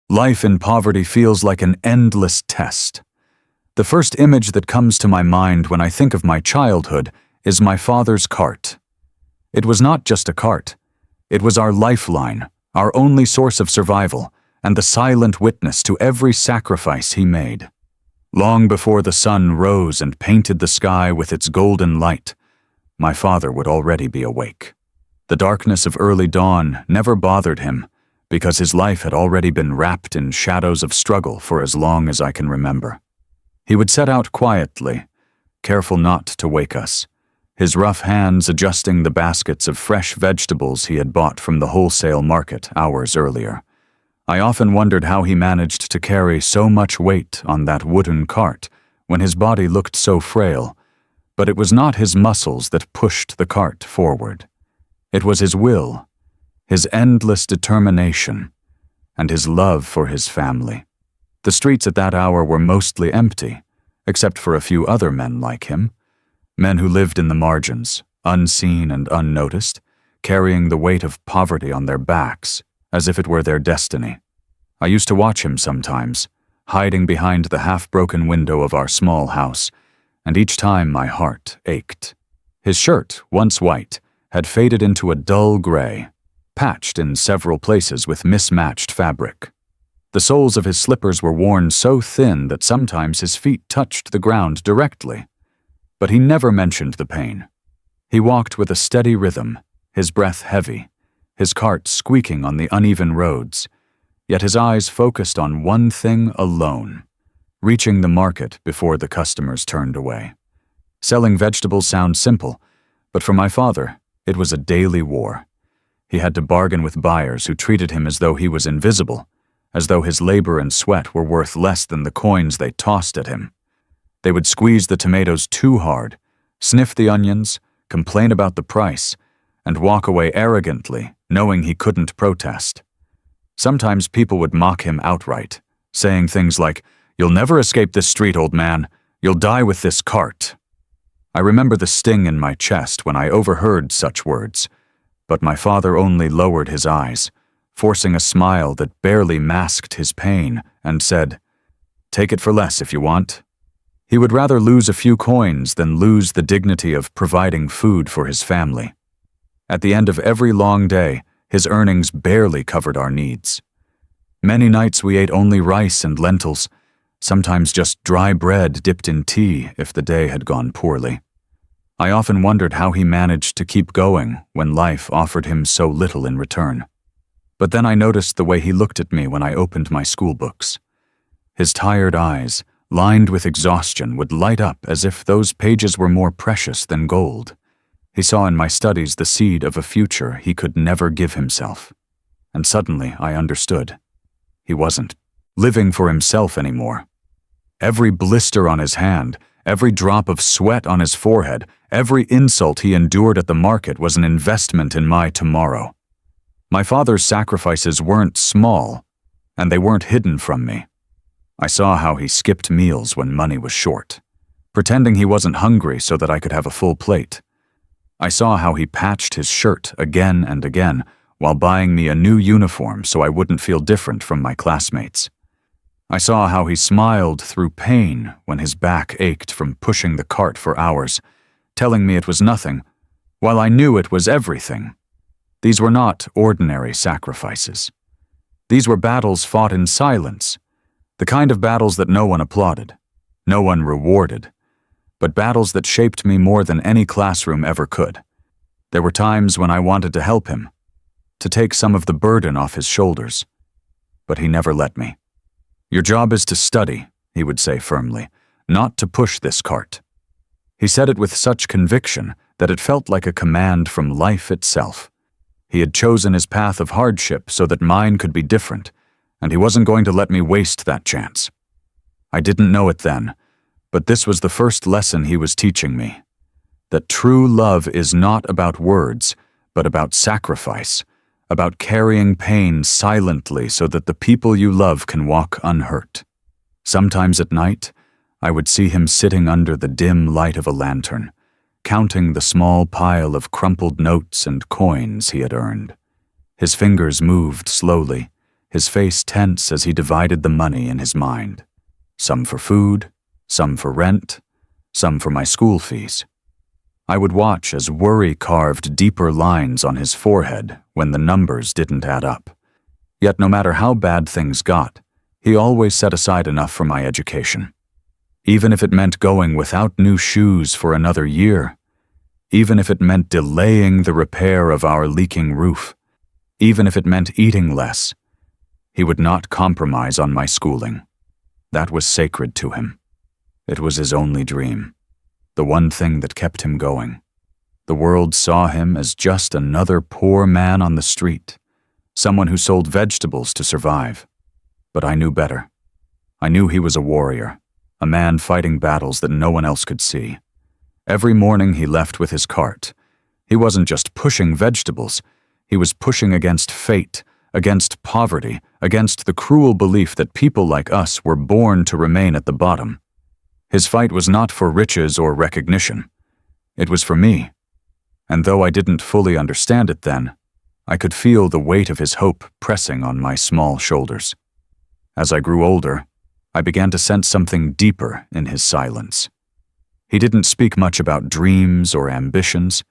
Life in poverty feels like an endless test. The first image that comes to my mind when I think of my childhood is my father's cart. It was not just a cart. It was our lifeline, our only source of survival, and the silent witness to every sacrifice he made. Long before the sun rose and painted the sky with its golden light, my father would already be awake. The darkness of early dawn never bothered him, because his life had already been wrapped in shadows of struggle for as long as I can remember. He would set out quietly, careful not to wake us, his rough hands adjusting the baskets of fresh vegetables he had bought from the wholesale market hours earlier. I often wondered how he managed to carry so much weight on that wooden cart when his body looked so frail, but it was not his muscles that pushed the cart forward. It was his will, his endless determination, and his love for his family. The streets at that hour were mostly empty, except for a few other men like him, men who lived in the margins, unseen and unnoticed, carrying the weight of poverty on their backs, as if it were their destiny. I used to watch him sometimes, hiding behind the half-broken window of our small house, and each time my heart ached. His shirt, once white, had faded into a dull gray, patched in several places with mismatched fabric. The soles of his slippers were worn so thin that sometimes his feet touched the ground directly. But he never mentioned the pain. He walked with a steady rhythm, his breath heavy, his cart squeaking on the uneven roads, yet his eyes focused on one thing alone: reaching the market before the customers turned away. Selling vegetables sounds simple, but for my father, it was a daily war. He had to bargain with buyers who treated him as though he was invisible, as though his labor and sweat were worth less than the coins they tossed at him. They would squeeze the tomatoes too hard, sniff the onions, complain about the price, and walk away arrogantly, knowing he couldn't protest. Sometimes people would mock him outright, saying things like, "You'll never escape this street, old man. You'll die with this cart." I remember the sting in my chest when I overheard such words, but my father only lowered his eyes, forcing a smile that barely masked his pain, and said, "Take it for less if you want." He would rather lose a few coins than lose the dignity of providing food for his family. At the end of every long day, his earnings barely covered our needs. Many nights we ate only rice and lentils, sometimes just dry bread dipped in tea if the day had gone poorly. I often wondered how he managed to keep going when life offered him so little in return. But then I noticed the way he looked at me when I opened my school books. His tired eyes, lined with exhaustion, would light up as if those pages were more precious than gold. He saw in my studies the seed of a future he could never give himself. And suddenly I understood. He wasn't living for himself anymore. Every blister on his hand, every drop of sweat on his forehead, every insult he endured at the market was an investment in my tomorrow. My father's sacrifices weren't small, and they weren't hidden from me. I saw how he skipped meals when money was short, pretending he wasn't hungry so that I could have a full plate. I saw how he patched his shirt again and again while buying me a new uniform so I wouldn't feel different from my classmates. I saw how he smiled through pain when his back ached from pushing the cart for hours, telling me it was nothing, while I knew it was everything. These were not ordinary sacrifices. These were battles fought in silence, the kind of battles that no one applauded, no one rewarded, but battles that shaped me more than any classroom ever could. There were times when I wanted to help him, to take some of the burden off his shoulders, but he never let me. "Your job is to study," he would say firmly, "not to push this cart." He said it with such conviction that it felt like a command from life itself. He had chosen his path of hardship so that mine could be different, and he wasn't going to let me waste that chance. I didn't know it then, but this was the first lesson he was teaching me, that true love is not about words, but about sacrifice, about carrying pain silently so that the people you love can walk unhurt. Sometimes at night, I would see him sitting under the dim light of a lantern, counting the small pile of crumpled notes and coins he had earned. His fingers moved slowly, his face tense as he divided the money in his mind. Some for food, some for rent, some for my school fees. I would watch as worry carved deeper lines on his forehead when the numbers didn't add up. Yet no matter how bad things got, he always set aside enough for my education. Even if it meant going without new shoes for another year, even if it meant delaying the repair of our leaking roof, even if it meant eating less, he would not compromise on my schooling. That was sacred to him. It was his only dream, the one thing that kept him going. The world saw him as just another poor man on the street, someone who sold vegetables to survive. But I knew better. I knew he was a warrior, a man fighting battles that no one else could see. Every morning he left with his cart. He wasn't just pushing vegetables, he was pushing against fate, against poverty, against the cruel belief that people like us were born to remain at the bottom. His fight was not for riches or recognition. It was for me. And though I didn't fully understand it then, I could feel the weight of his hope pressing on my small shoulders. As I grew older, I began to sense something deeper in his silence. He didn't speak much about dreams or ambitions,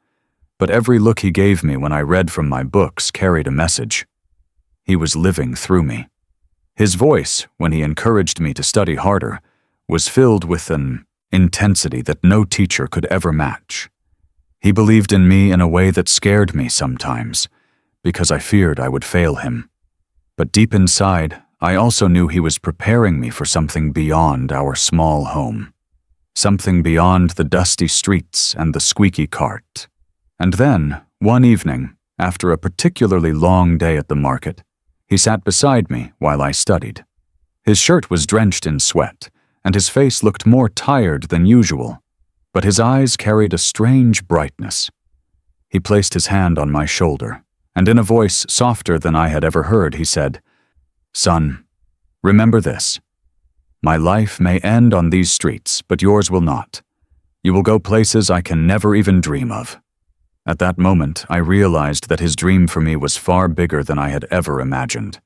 but every look he gave me when I read from my books carried a message. He was living through me. His voice, when he encouraged me to study harder, was filled with an intensity that no teacher could ever match. He believed in me in a way that scared me sometimes, because I feared I would fail him. But deep inside, I also knew he was preparing me for something beyond our small home, something beyond the dusty streets and the squeaky cart. And then, one evening, after a particularly long day at the market, he sat beside me while I studied. His shirt was drenched in sweat, and his face looked more tired than usual, but his eyes carried a strange brightness. He placed his hand on my shoulder, and in a voice softer than I had ever heard, he said, "Son, remember this. My life may end on these streets, but yours will not. You will go places I can never even dream of." At that moment, I realized that his dream for me was far bigger than I had ever imagined.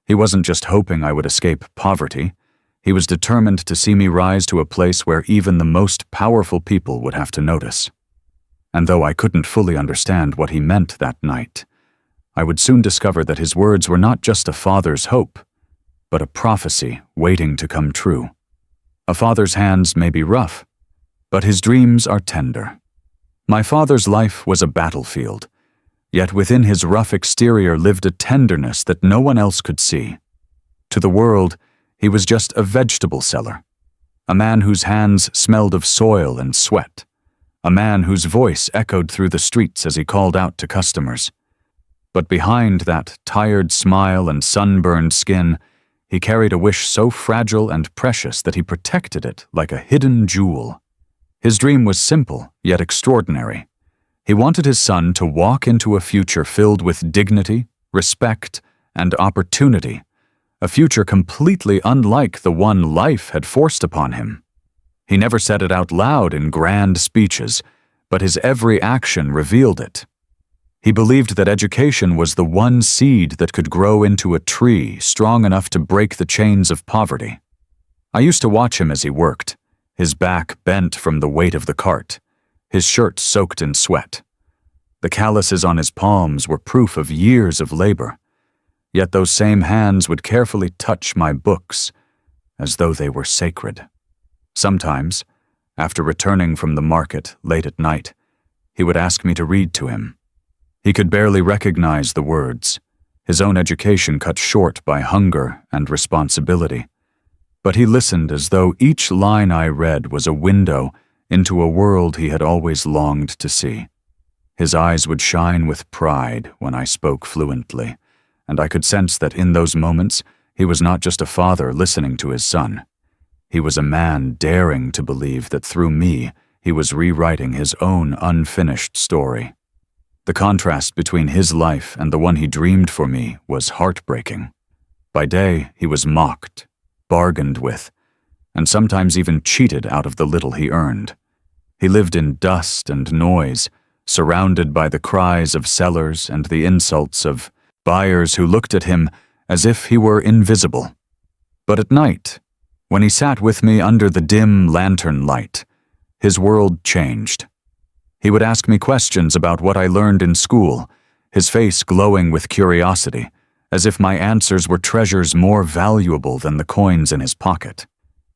He wasn't just hoping I would escape poverty. He was determined to see me rise to a place where even the most powerful people would have to notice. And though I couldn't fully understand what he meant that night, I would soon discover that his words were not just a father's hope, but a prophecy waiting to come true. A father's hands may be rough, but his dreams are tender. My father's life was a battlefield, yet within his rough exterior lived a tenderness that no one else could see. To the world, he was just a vegetable seller, a man whose hands smelled of soil and sweat, a man whose voice echoed through the streets as he called out to customers. But behind that tired smile and sunburned skin, he carried a wish so fragile and precious that he protected it like a hidden jewel. His dream was simple, yet extraordinary. He wanted his son to walk into a future filled with dignity, respect, and opportunity, a future completely unlike the one life had forced upon him. He never said it out loud in grand speeches, but his every action revealed it. He believed that education was the one seed that could grow into a tree strong enough to break the chains of poverty. I used to watch him as he worked, his back bent from the weight of the cart, his shirt soaked in sweat. The calluses on his palms were proof of years of labor, yet those same hands would carefully touch my books as though they were sacred. Sometimes, after returning from the market late at night, he would ask me to read to him. He could barely recognize the words, his own education cut short by hunger and responsibility. But he listened as though each line I read was a window into a world he had always longed to see. His eyes would shine with pride when I spoke fluently, and I could sense that in those moments he was not just a father listening to his son. He was a man daring to believe that through me he was rewriting his own unfinished story. The contrast between his life and the one he dreamed for me was heartbreaking. By day, he was mocked, bargained with, and sometimes even cheated out of the little he earned. He lived in dust and noise, surrounded by the cries of sellers and the insults of buyers who looked at him as if he were invisible. But at night, when he sat with me under the dim lantern light, his world changed. He would ask me questions about what I learned in school, his face glowing with curiosity, as if my answers were treasures more valuable than the coins in his pocket.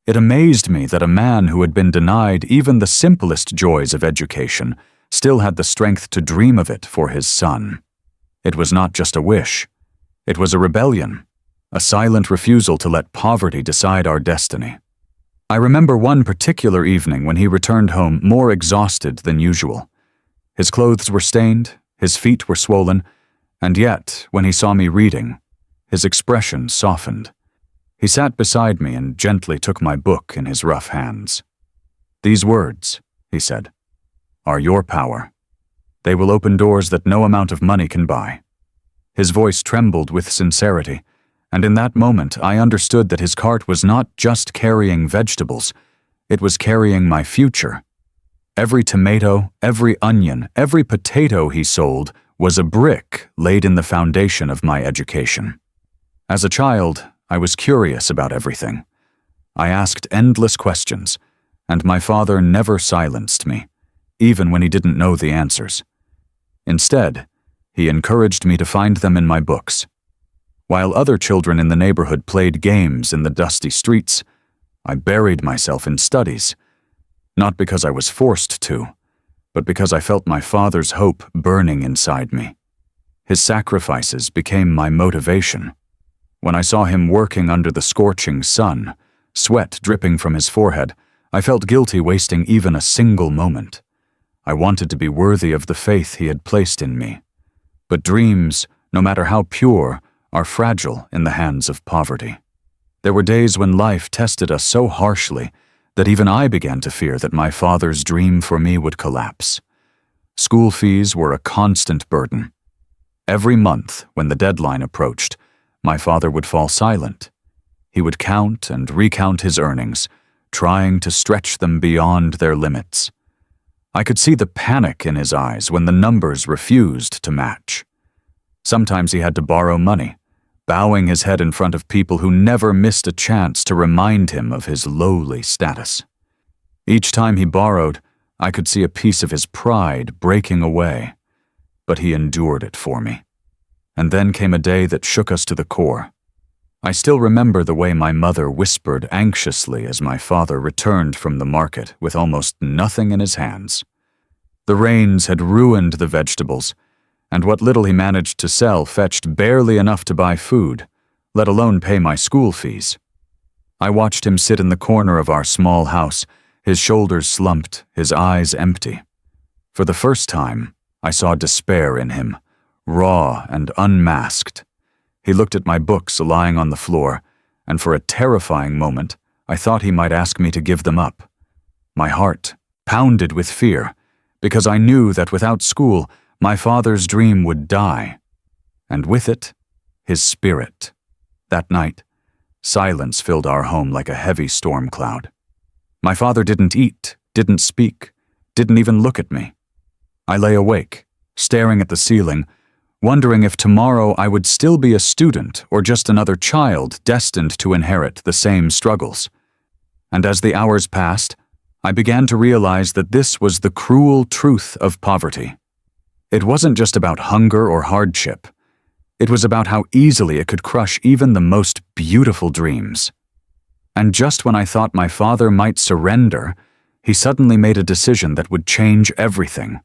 It amazed me that a man who had been denied even the simplest joys of education still had the strength to dream of it for his son. It was not just a wish. It was a rebellion, a silent refusal to let poverty decide our destiny. I remember one particular evening when he returned home more exhausted than usual. His clothes were stained, his feet were swollen, and yet, when he saw me reading, his expression softened. He sat beside me and gently took my book in his rough hands. "These words," he said, "are your power. They will open doors that no amount of money can buy." His voice trembled with sincerity, and in that moment I understood that his cart was not just carrying vegetables, it was carrying my future. Every tomato, every onion, every potato he sold was a brick laid in the foundation of my education. As a child, I was curious about everything. I asked endless questions, and my father never silenced me, even when he didn't know the answers. Instead, he encouraged me to find them in my books. While other children in the neighborhood played games in the dusty streets, I buried myself in studies, not because I was forced to, but because I felt my father's hope burning inside me. His sacrifices became my motivation. When I saw him working under the scorching sun, sweat dripping from his forehead, I felt guilty wasting even a single moment. I wanted to be worthy of the faith he had placed in me. But dreams, no matter how pure, are fragile in the hands of poverty. There were days when life tested us so harshly that even I began to fear that my father's dream for me would collapse. School fees were a constant burden. Every month, when the deadline approached, my father would fall silent. He would count and recount his earnings, trying to stretch them beyond their limits. I could see the panic in his eyes when the numbers refused to match. Sometimes he had to borrow money, bowing his head in front of people who never missed a chance to remind him of his lowly status. Each time he borrowed, I could see a piece of his pride breaking away, but he endured it for me. And then came a day that shook us to the core. I still remember the way my mother whispered anxiously as my father returned from the market with almost nothing in his hands. The rains had ruined the vegetables, and what little he managed to sell fetched barely enough to buy food, let alone pay my school fees. I watched him sit in the corner of our small house, his shoulders slumped, his eyes empty. For the first time, I saw despair in him, raw and unmasked. He looked at my books lying on the floor, and for a terrifying moment, I thought he might ask me to give them up. My heart pounded with fear, because I knew that without school, my father's dream would die, and with it, his spirit. That night, silence filled our home like a heavy storm cloud. My father didn't eat, didn't speak, didn't even look at me. I lay awake, staring at the ceiling, wondering if tomorrow I would still be a student or just another child destined to inherit the same struggles. And as the hours passed, I began to realize that this was the cruel truth of poverty. It wasn't just about hunger or hardship. It was about how easily it could crush even the most beautiful dreams. And just when I thought my father might surrender, he suddenly made a decision that would change everything.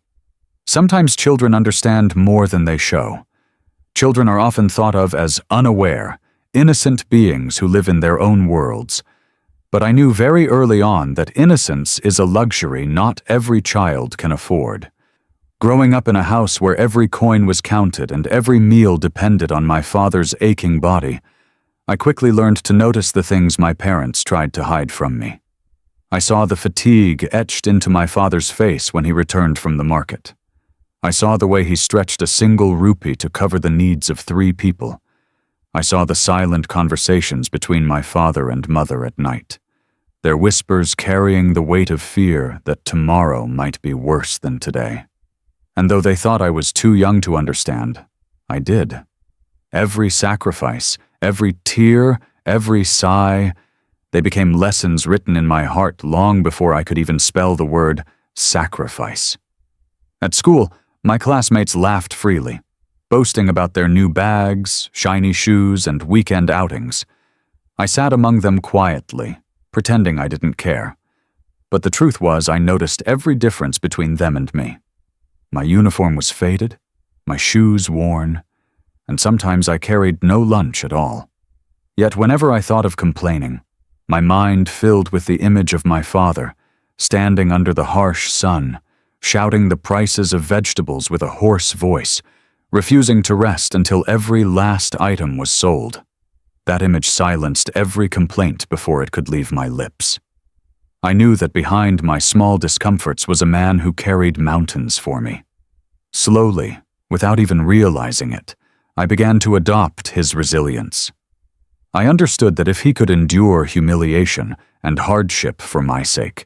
Sometimes children understand more than they show. Children are often thought of as unaware, innocent beings who live in their own worlds. But I knew very early on that innocence is a luxury not every child can afford. Growing up in a house where every coin was counted and every meal depended on my father's aching body, I quickly learned to notice the things my parents tried to hide from me. I saw the fatigue etched into my father's face when he returned from the market. I saw the way he stretched a single rupee to cover the needs of 3 people. I saw the silent conversations between my father and mother at night, their whispers carrying the weight of fear that tomorrow might be worse than today. And though they thought I was too young to understand, I did. Every sacrifice, Every tear, every sigh, they became lessons written in my heart long before I could even spell the word sacrifice. At school, my classmates laughed freely, boasting about their new bags, shiny shoes, and weekend outings. I sat among them quietly, pretending I didn't care. But the truth was I noticed every difference between them and me. My uniform was faded, my shoes worn, and sometimes I carried no lunch at all. Yet whenever I thought of complaining, my mind filled with the image of my father, standing under the harsh sun, shouting the prices of vegetables with a hoarse voice, refusing to rest until every last item was sold. That image silenced every complaint before it could leave my lips. I knew that behind my small discomforts was a man who carried mountains for me. Slowly, without even realizing it, I began to adopt his resilience. I understood that if he could endure humiliation and hardship for my sake,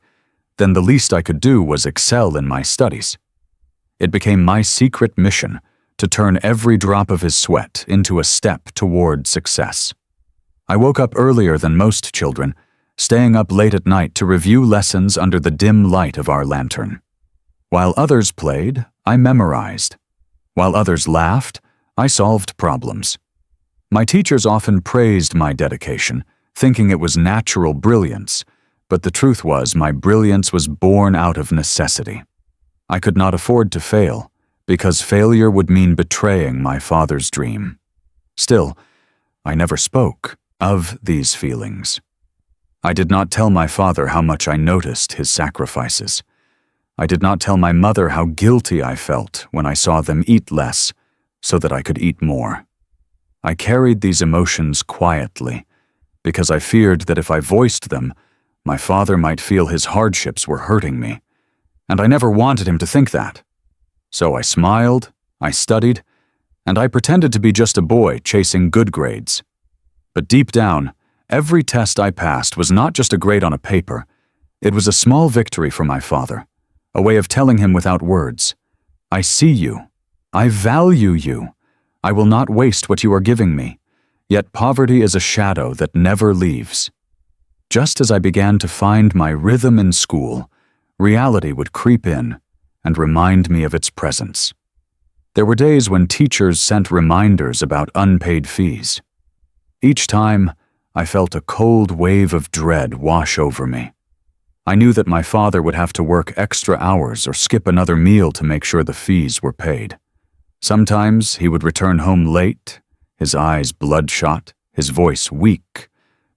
then the least I could do was excel in my studies. It became my secret mission to turn every drop of his sweat into a step toward success. I woke up earlier than most children, staying up late at night to review lessons under the dim light of our lantern. While others played, I memorized. While others laughed, I solved problems. My teachers often praised my dedication, thinking it was natural brilliance, but the truth was my brilliance was born out of necessity. I could not afford to fail, because failure would mean betraying my father's dream. Still, I never spoke of these feelings. I did not tell my father how much I noticed his sacrifices. I did not tell my mother how guilty I felt when I saw them eat less so that I could eat more. I carried these emotions quietly because I feared that if I voiced them, my father might feel his hardships were hurting me, and I never wanted him to think that. So I smiled, I studied, and I pretended to be just a boy chasing good grades. But deep down, every test I passed was not just a grade on a paper. It was a small victory for my father, a way of telling him without words, I see you. I value you. I will not waste what you are giving me. Yet poverty is a shadow that never leaves. Just as I began to find my rhythm in school, reality would creep in and remind me of its presence. There were days when teachers sent reminders about unpaid fees. Each time, I felt a cold wave of dread wash over me. I knew that my father would have to work extra hours or skip another meal to make sure the fees were paid. Sometimes he would return home late, his eyes bloodshot, his voice weak,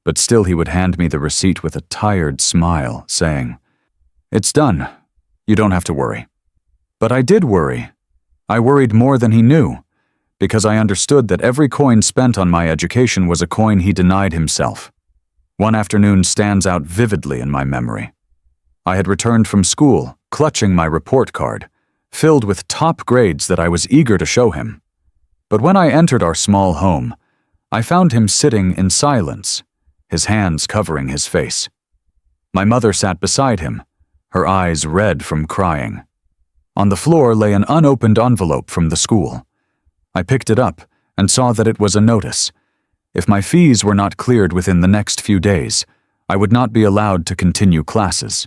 but still he would hand me the receipt with a tired smile, saying, "It's done. You don't have to worry." But I did worry. I worried more than he knew, because I understood that every coin spent on my education was a coin he denied himself. One afternoon stands out vividly in my memory. I had returned from school, clutching my report card, filled with top grades that I was eager to show him. But when I entered our small home, I found him sitting in silence, his hands covering his face. My mother sat beside him, her eyes red from crying. On the floor lay an unopened envelope from the school. I picked it up and saw that it was a notice. If my fees were not cleared within the next few days, I would not be allowed to continue classes.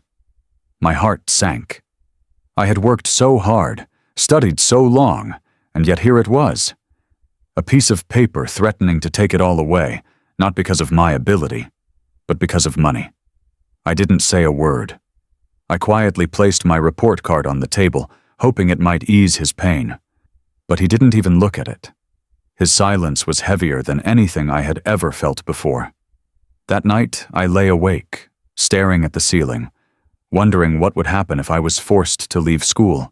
My heart sank. I had worked so hard, studied so long, and yet here it was. A piece of paper threatening to take it all away, not because of my ability, but because of money. I didn't say a word. I quietly placed my report card on the table, hoping it might ease his pain. But he didn't even look at it. His silence was heavier than anything I had ever felt before. That night, I lay awake, staring at the ceiling, wondering what would happen if I was forced to leave school.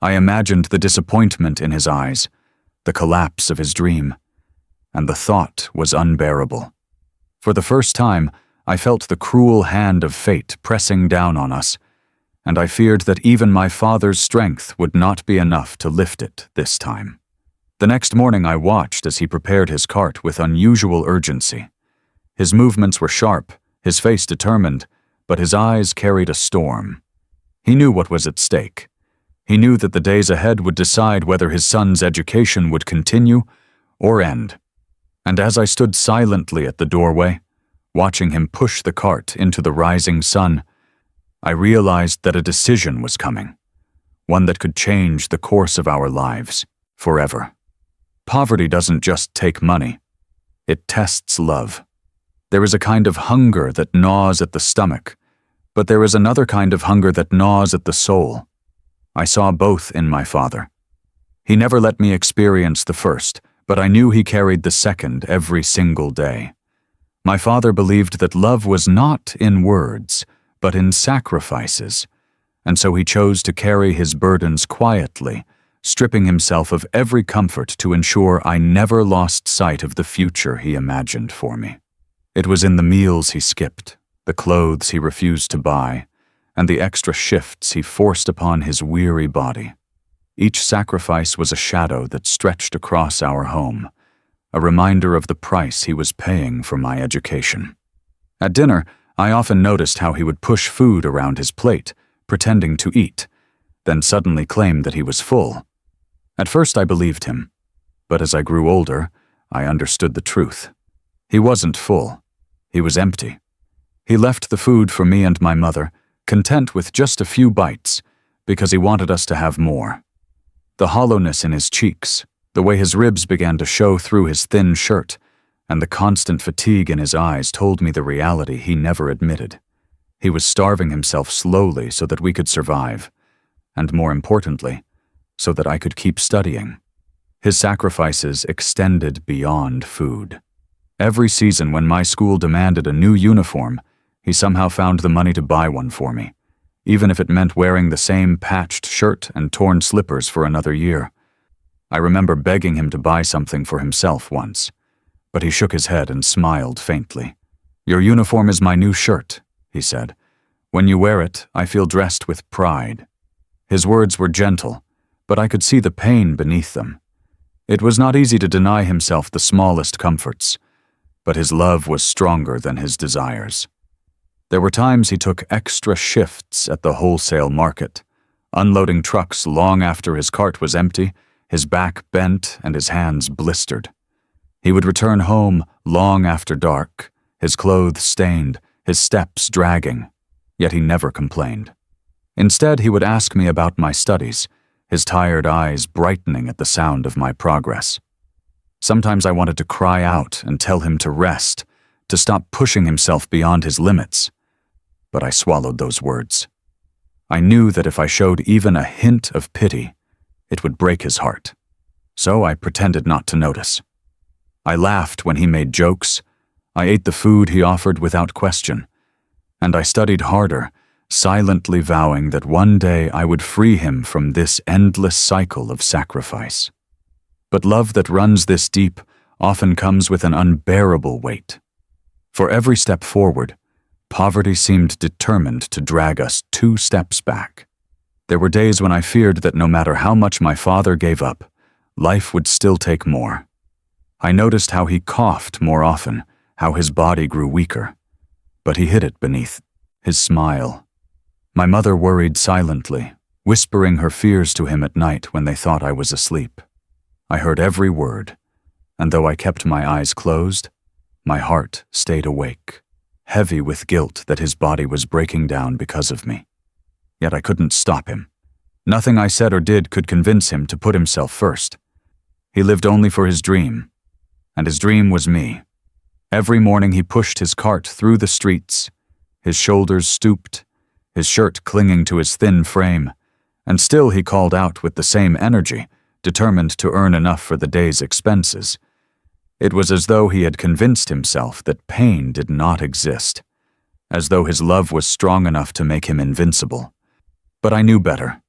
I imagined the disappointment in his eyes, the collapse of his dream, and the thought was unbearable. For the first time, I felt the cruel hand of fate pressing down on us, and I feared that even my father's strength would not be enough to lift it this time. The next morning I watched as he prepared his cart with unusual urgency. His movements were sharp, his face determined, but his eyes carried a storm. He knew what was at stake. He knew that the days ahead would decide whether his son's education would continue or end. And as I stood silently at the doorway, watching him push the cart into the rising sun, I realized that a decision was coming, one that could change the course of our lives forever. Poverty doesn't just take money. It tests love. There is a kind of hunger that gnaws at the stomach, but there is another kind of hunger that gnaws at the soul. I saw both in my father. He never let me experience the first, but I knew he carried the second every single day. My father believed that love was not in words, but in sacrifices, and so he chose to carry his burdens quietly, stripping himself of every comfort to ensure I never lost sight of the future he imagined for me. It was in the meals he skipped, the clothes he refused to buy, and the extra shifts he forced upon his weary body. Each sacrifice was a shadow that stretched across our home, a reminder of the price he was paying for my education. At dinner, I often noticed how he would push food around his plate, pretending to eat, then suddenly claim that he was full. At first I believed him, but as I grew older, I understood the truth. He wasn't full. He was empty. He left the food for me and my mother, content with just a few bites, because he wanted us to have more. The hollowness in his cheeks, the way his ribs began to show through his thin shirt, and the constant fatigue in his eyes told me the reality he never admitted. He was starving himself slowly so that we could survive, and more importantly, so that I could keep studying. His sacrifices extended beyond food. Every season when my school demanded a new uniform, he somehow found the money to buy one for me, even if it meant wearing the same patched shirt and torn slippers for another year. I remember begging him to buy something for himself once, but he shook his head and smiled faintly. "Your uniform is my new shirt," he said. "When you wear it, I feel dressed with pride." His words were gentle, but I could see the pain beneath them. It was not easy to deny himself the smallest comforts, but his love was stronger than his desires. There were times he took extra shifts at the wholesale market, unloading trucks long after his cart was empty, his back bent and his hands blistered. He would return home long after dark, his clothes stained, his steps dragging, yet he never complained. Instead, he would ask me about my studies, his tired eyes brightening at the sound of my progress. Sometimes I wanted to cry out and tell him to rest, to stop pushing himself beyond his limits, but I swallowed those words. I knew that if I showed even a hint of pity, it would break his heart, so I pretended not to notice. I laughed when he made jokes, I ate the food he offered without question, and I studied harder, silently vowing that one day I would free him from this endless cycle of sacrifice. But love that runs this deep often comes with an unbearable weight. For every step forward, poverty seemed determined to drag us 2 steps back. There were days when I feared that no matter how much my father gave up, life would still take more. I noticed how he coughed more often, how his body grew weaker, but he hid it beneath his smile. My mother worried silently, whispering her fears to him at night when they thought I was asleep. I heard every word, and though I kept my eyes closed, my heart stayed awake, heavy with guilt that his body was breaking down because of me. Yet I couldn't stop him. Nothing I said or did could convince him to put himself first. He lived only for his dream, and his dream was me. Every morning he pushed his cart through the streets, his shoulders stooped, his shirt clinging to his thin frame, and still he called out with the same energy, determined to earn enough for the day's expenses. It was as though he had convinced himself that pain did not exist, as though his love was strong enough to make him invincible. But I knew better.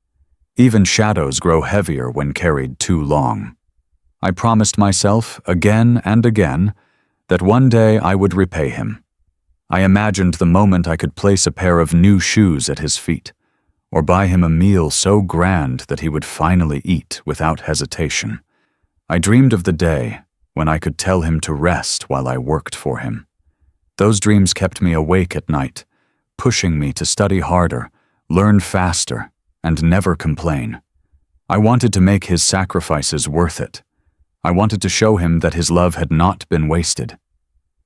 Even shadows grow heavier when carried too long. I promised myself, again and again, that one day I would repay him. I imagined the moment I could place a pair of new shoes at his feet, or buy him a meal so grand that he would finally eat without hesitation. I dreamed of the day when I could tell him to rest while I worked for him. Those dreams kept me awake at night, pushing me to study harder, learn faster, and never complain. I wanted to make his sacrifices worth it. I wanted to show him that his love had not been wasted.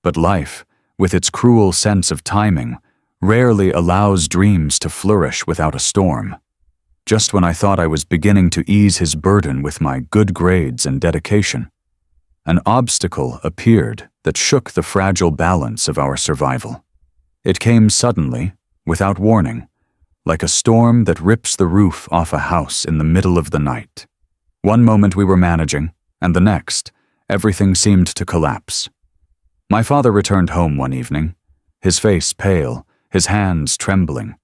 But life, with its cruel sense of timing, rarely allows dreams to flourish without a storm. Just when I thought I was beginning to ease his burden with my good grades and dedication, an obstacle appeared that shook the fragile balance of our survival. It came suddenly, without warning, like a storm that rips the roof off a house in the middle of the night. One moment we were managing, and the next, everything seemed to collapse. My father returned home one evening, his face pale, his hands trembling,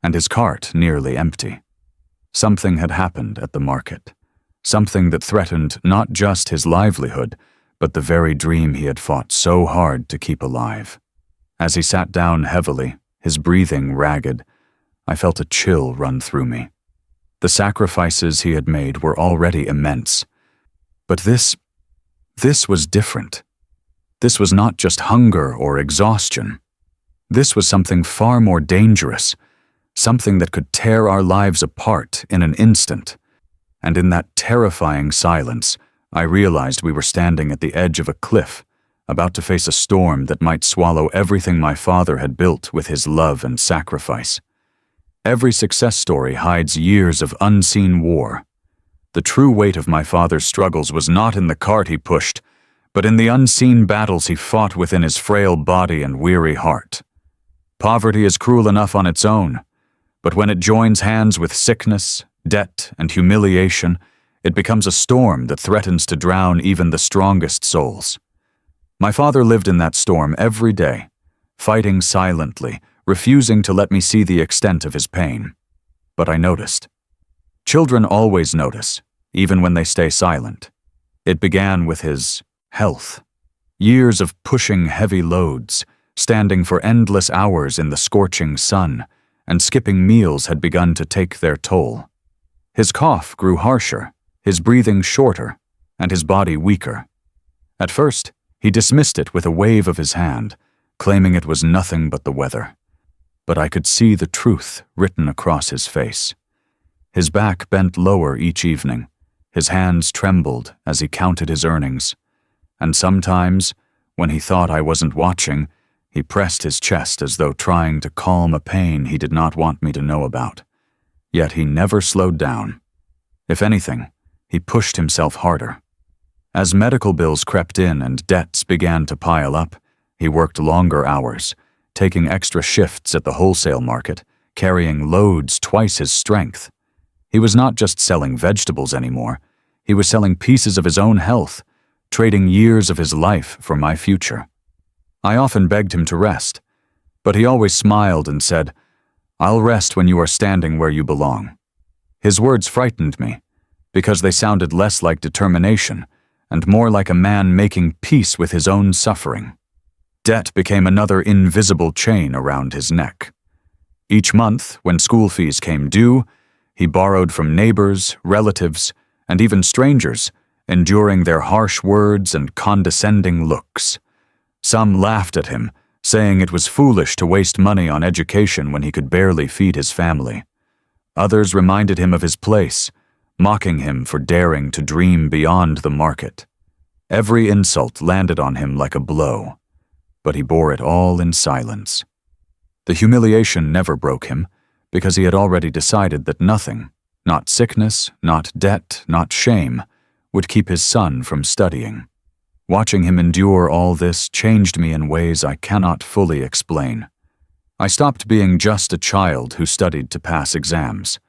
and his cart nearly empty. Something had happened at the market, something that threatened not just his livelihood, but the very dream he had fought so hard to keep alive. As he sat down heavily, his breathing ragged, I felt a chill run through me. The sacrifices he had made were already immense. But this was different. This was not just hunger or exhaustion. This was something far more dangerous, something that could tear our lives apart in an instant. And in that terrifying silence, I realized we were standing at the edge of a cliff, about to face a storm that might swallow everything my father had built with his love and sacrifice. Every success story hides years of unseen war. The true weight of my father's struggles was not in the cart he pushed, but in the unseen battles he fought within his frail body and weary heart. Poverty is cruel enough on its own, but when it joins hands with sickness, debt, and humiliation, it becomes a storm that threatens to drown even the strongest souls. My father lived in that storm every day, fighting silently, refusing to let me see the extent of his pain. But I noticed. Children always notice, even when they stay silent. It began with his health. Years of pushing heavy loads, standing for endless hours in the scorching sun, and skipping meals had begun to take their toll. His cough grew harsher, his breathing shorter, and his body weaker. At first, he dismissed it with a wave of his hand, claiming it was nothing but the weather. But I could see the truth written across his face. His back bent lower each evening, his hands trembled as he counted his earnings, and sometimes, when he thought I wasn't watching, he pressed his chest as though trying to calm a pain he did not want me to know about. Yet he never slowed down. If anything, he pushed himself harder. As medical bills crept in and debts began to pile up, he worked longer hours, taking extra shifts at the wholesale market, carrying loads twice his strength. He was not just selling vegetables anymore. He was selling pieces of his own health, trading years of his life for my future. I often begged him to rest, but he always smiled and said, "I'll rest when you are standing where you belong." His words frightened me, because they sounded less like determination and more like a man making peace with his own suffering. Debt became another invisible chain around his neck. Each month, when school fees came due, he borrowed from neighbors, relatives, and even strangers, enduring their harsh words and condescending looks. Some laughed at him, saying it was foolish to waste money on education when he could barely feed his family. Others reminded him of his place, mocking him for daring to dream beyond the market. Every insult landed on him like a blow, but he bore it all in silence. The humiliation never broke him, because he had already decided that nothing, not sickness, not debt, not shame, would keep his son from studying. Watching him endure all this changed me in ways I cannot fully explain. I stopped being just a child who studied to pass exams.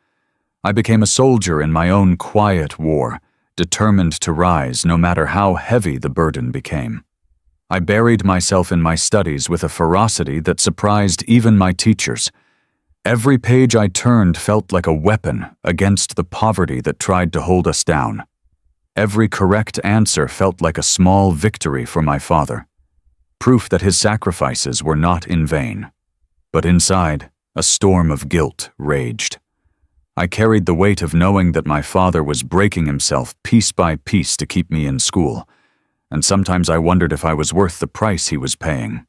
I became a soldier in my own quiet war, determined to rise no matter how heavy the burden became. I buried myself in my studies with a ferocity that surprised even my teachers. Every page I turned felt like a weapon against the poverty that tried to hold us down. Every correct answer felt like a small victory for my father, proof that his sacrifices were not in vain. But inside, a storm of guilt raged. I carried the weight of knowing that my father was breaking himself piece by piece to keep me in school, and sometimes I wondered if I was worth the price he was paying.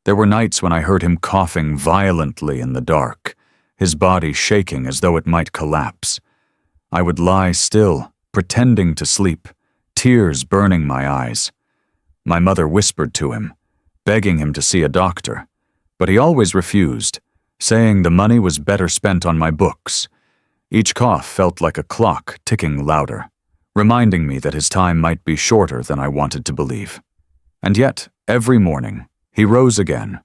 There were nights when I heard him coughing violently in the dark, his body shaking as though it might collapse. I would lie still, pretending to sleep, tears burning my eyes. My mother whispered to him, begging him to see a doctor, but he always refused, saying the money was better spent on my books. Each cough felt like a clock ticking louder, reminding me that his time might be shorter than I wanted to believe. And yet, every morning, he rose again,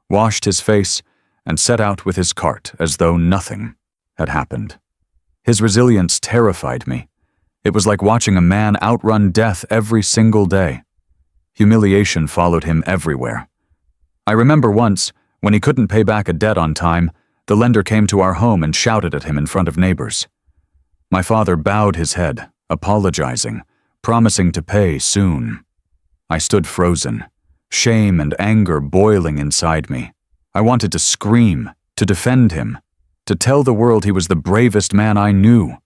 washed his face, and set out with his cart as though nothing had happened. His resilience terrified me. It was like watching a man outrun death every single day. Humiliation followed him everywhere. I remember once, when he couldn't pay back a debt on time, the lender came to our home and shouted at him in front of neighbors. My father bowed his head, apologizing, promising to pay soon. I stood frozen, shame and anger boiling inside me. I wanted to scream, to defend him, to tell the world he was the bravest man I knew.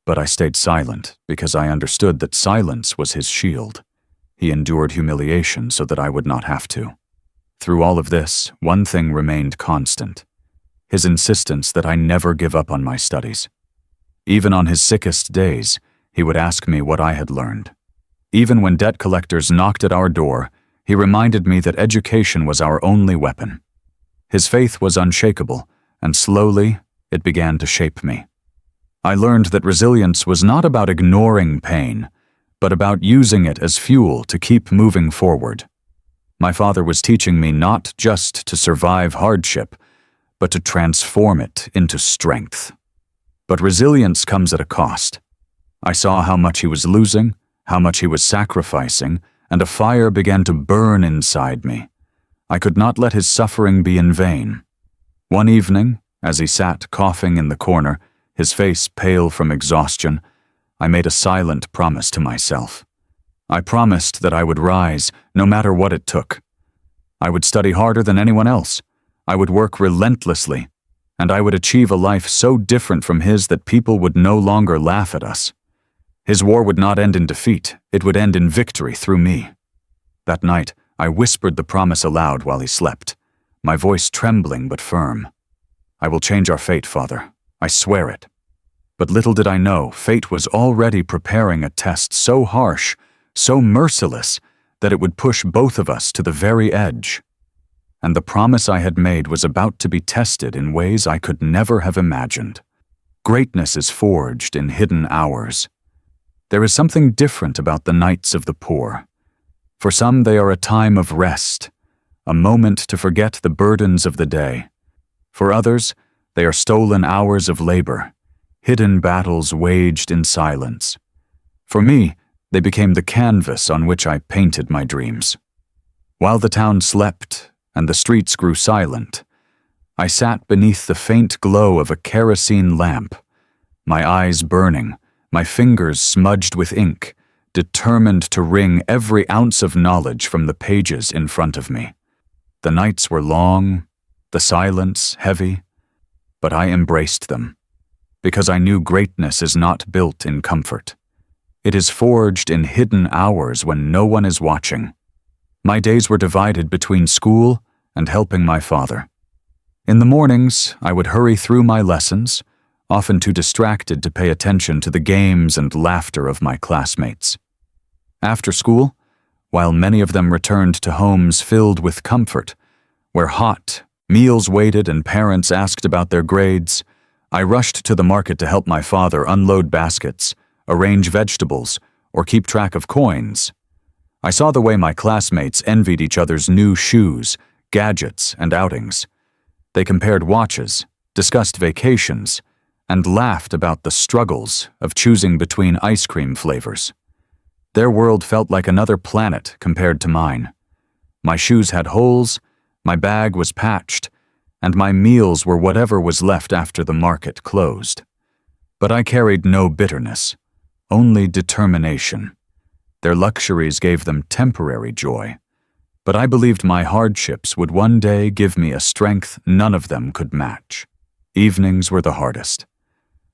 But I stayed silent because I understood that silence was his shield. He endured humiliation so that I would not have to. Through all of this, one thing remained constant: his insistence that I never give up on my studies. Even on his sickest days, he would ask me what I had learned. Even when debt collectors knocked at our door, he reminded me that education was our only weapon. His faith was unshakable, and slowly it began to shape me. I learned that resilience was not about ignoring pain, but about using it as fuel to keep moving forward. My father was teaching me not just to survive hardship, but to transform it into strength. But resilience comes at a cost. I saw how much he was losing, how much he was sacrificing, and a fire began to burn inside me. I could not let his suffering be in vain. One evening, as he sat coughing in the corner, his face pale from exhaustion, I made a silent promise to myself. I promised that I would rise, no matter what it took. I would study harder than anyone else. I would work relentlessly, and I would achieve a life so different from his that people would no longer laugh at us. His war would not end in defeat, it would end in victory through me. That night, I whispered the promise aloud while he slept, my voice trembling but firm. I will change our fate, Father. I swear it. But little did I know, fate was already preparing a test so harsh, so merciless, that it would push both of us to the very edge. And the promise I had made was about to be tested in ways I could never have imagined. Greatness is forged in hidden hours. There is something different about the nights of the poor. For some, they are a time of rest, a moment to forget the burdens of the day. For others, they are stolen hours of labor, hidden battles waged in silence. For me, they became the canvas on which I painted my dreams. While the town slept and the streets grew silent, I sat beneath the faint glow of a kerosene lamp, my eyes burning, my fingers smudged with ink, determined to wring every ounce of knowledge from the pages in front of me. The nights were long, the silence heavy, but I embraced them, because I knew greatness is not built in comfort. It is forged in hidden hours when no one is watching. My days were divided between school and helping my father. In the mornings, I would hurry through my lessons, often too distracted to pay attention to the games and laughter of my classmates. After school, while many of them returned to homes filled with comfort, where hot meals waited and parents asked about their grades, I rushed to the market to help my father unload baskets, arrange vegetables, or keep track of coins. I saw the way my classmates envied each other's new shoes, gadgets, and outings. They compared watches, discussed vacations, and laughed about the struggles of choosing between ice cream flavors. Their world felt like another planet compared to mine. My shoes had holes, my bag was patched, and my meals were whatever was left after the market closed. But I carried no bitterness, only determination. Their luxuries gave them temporary joy, but I believed my hardships would one day give me a strength none of them could match. Evenings were the hardest.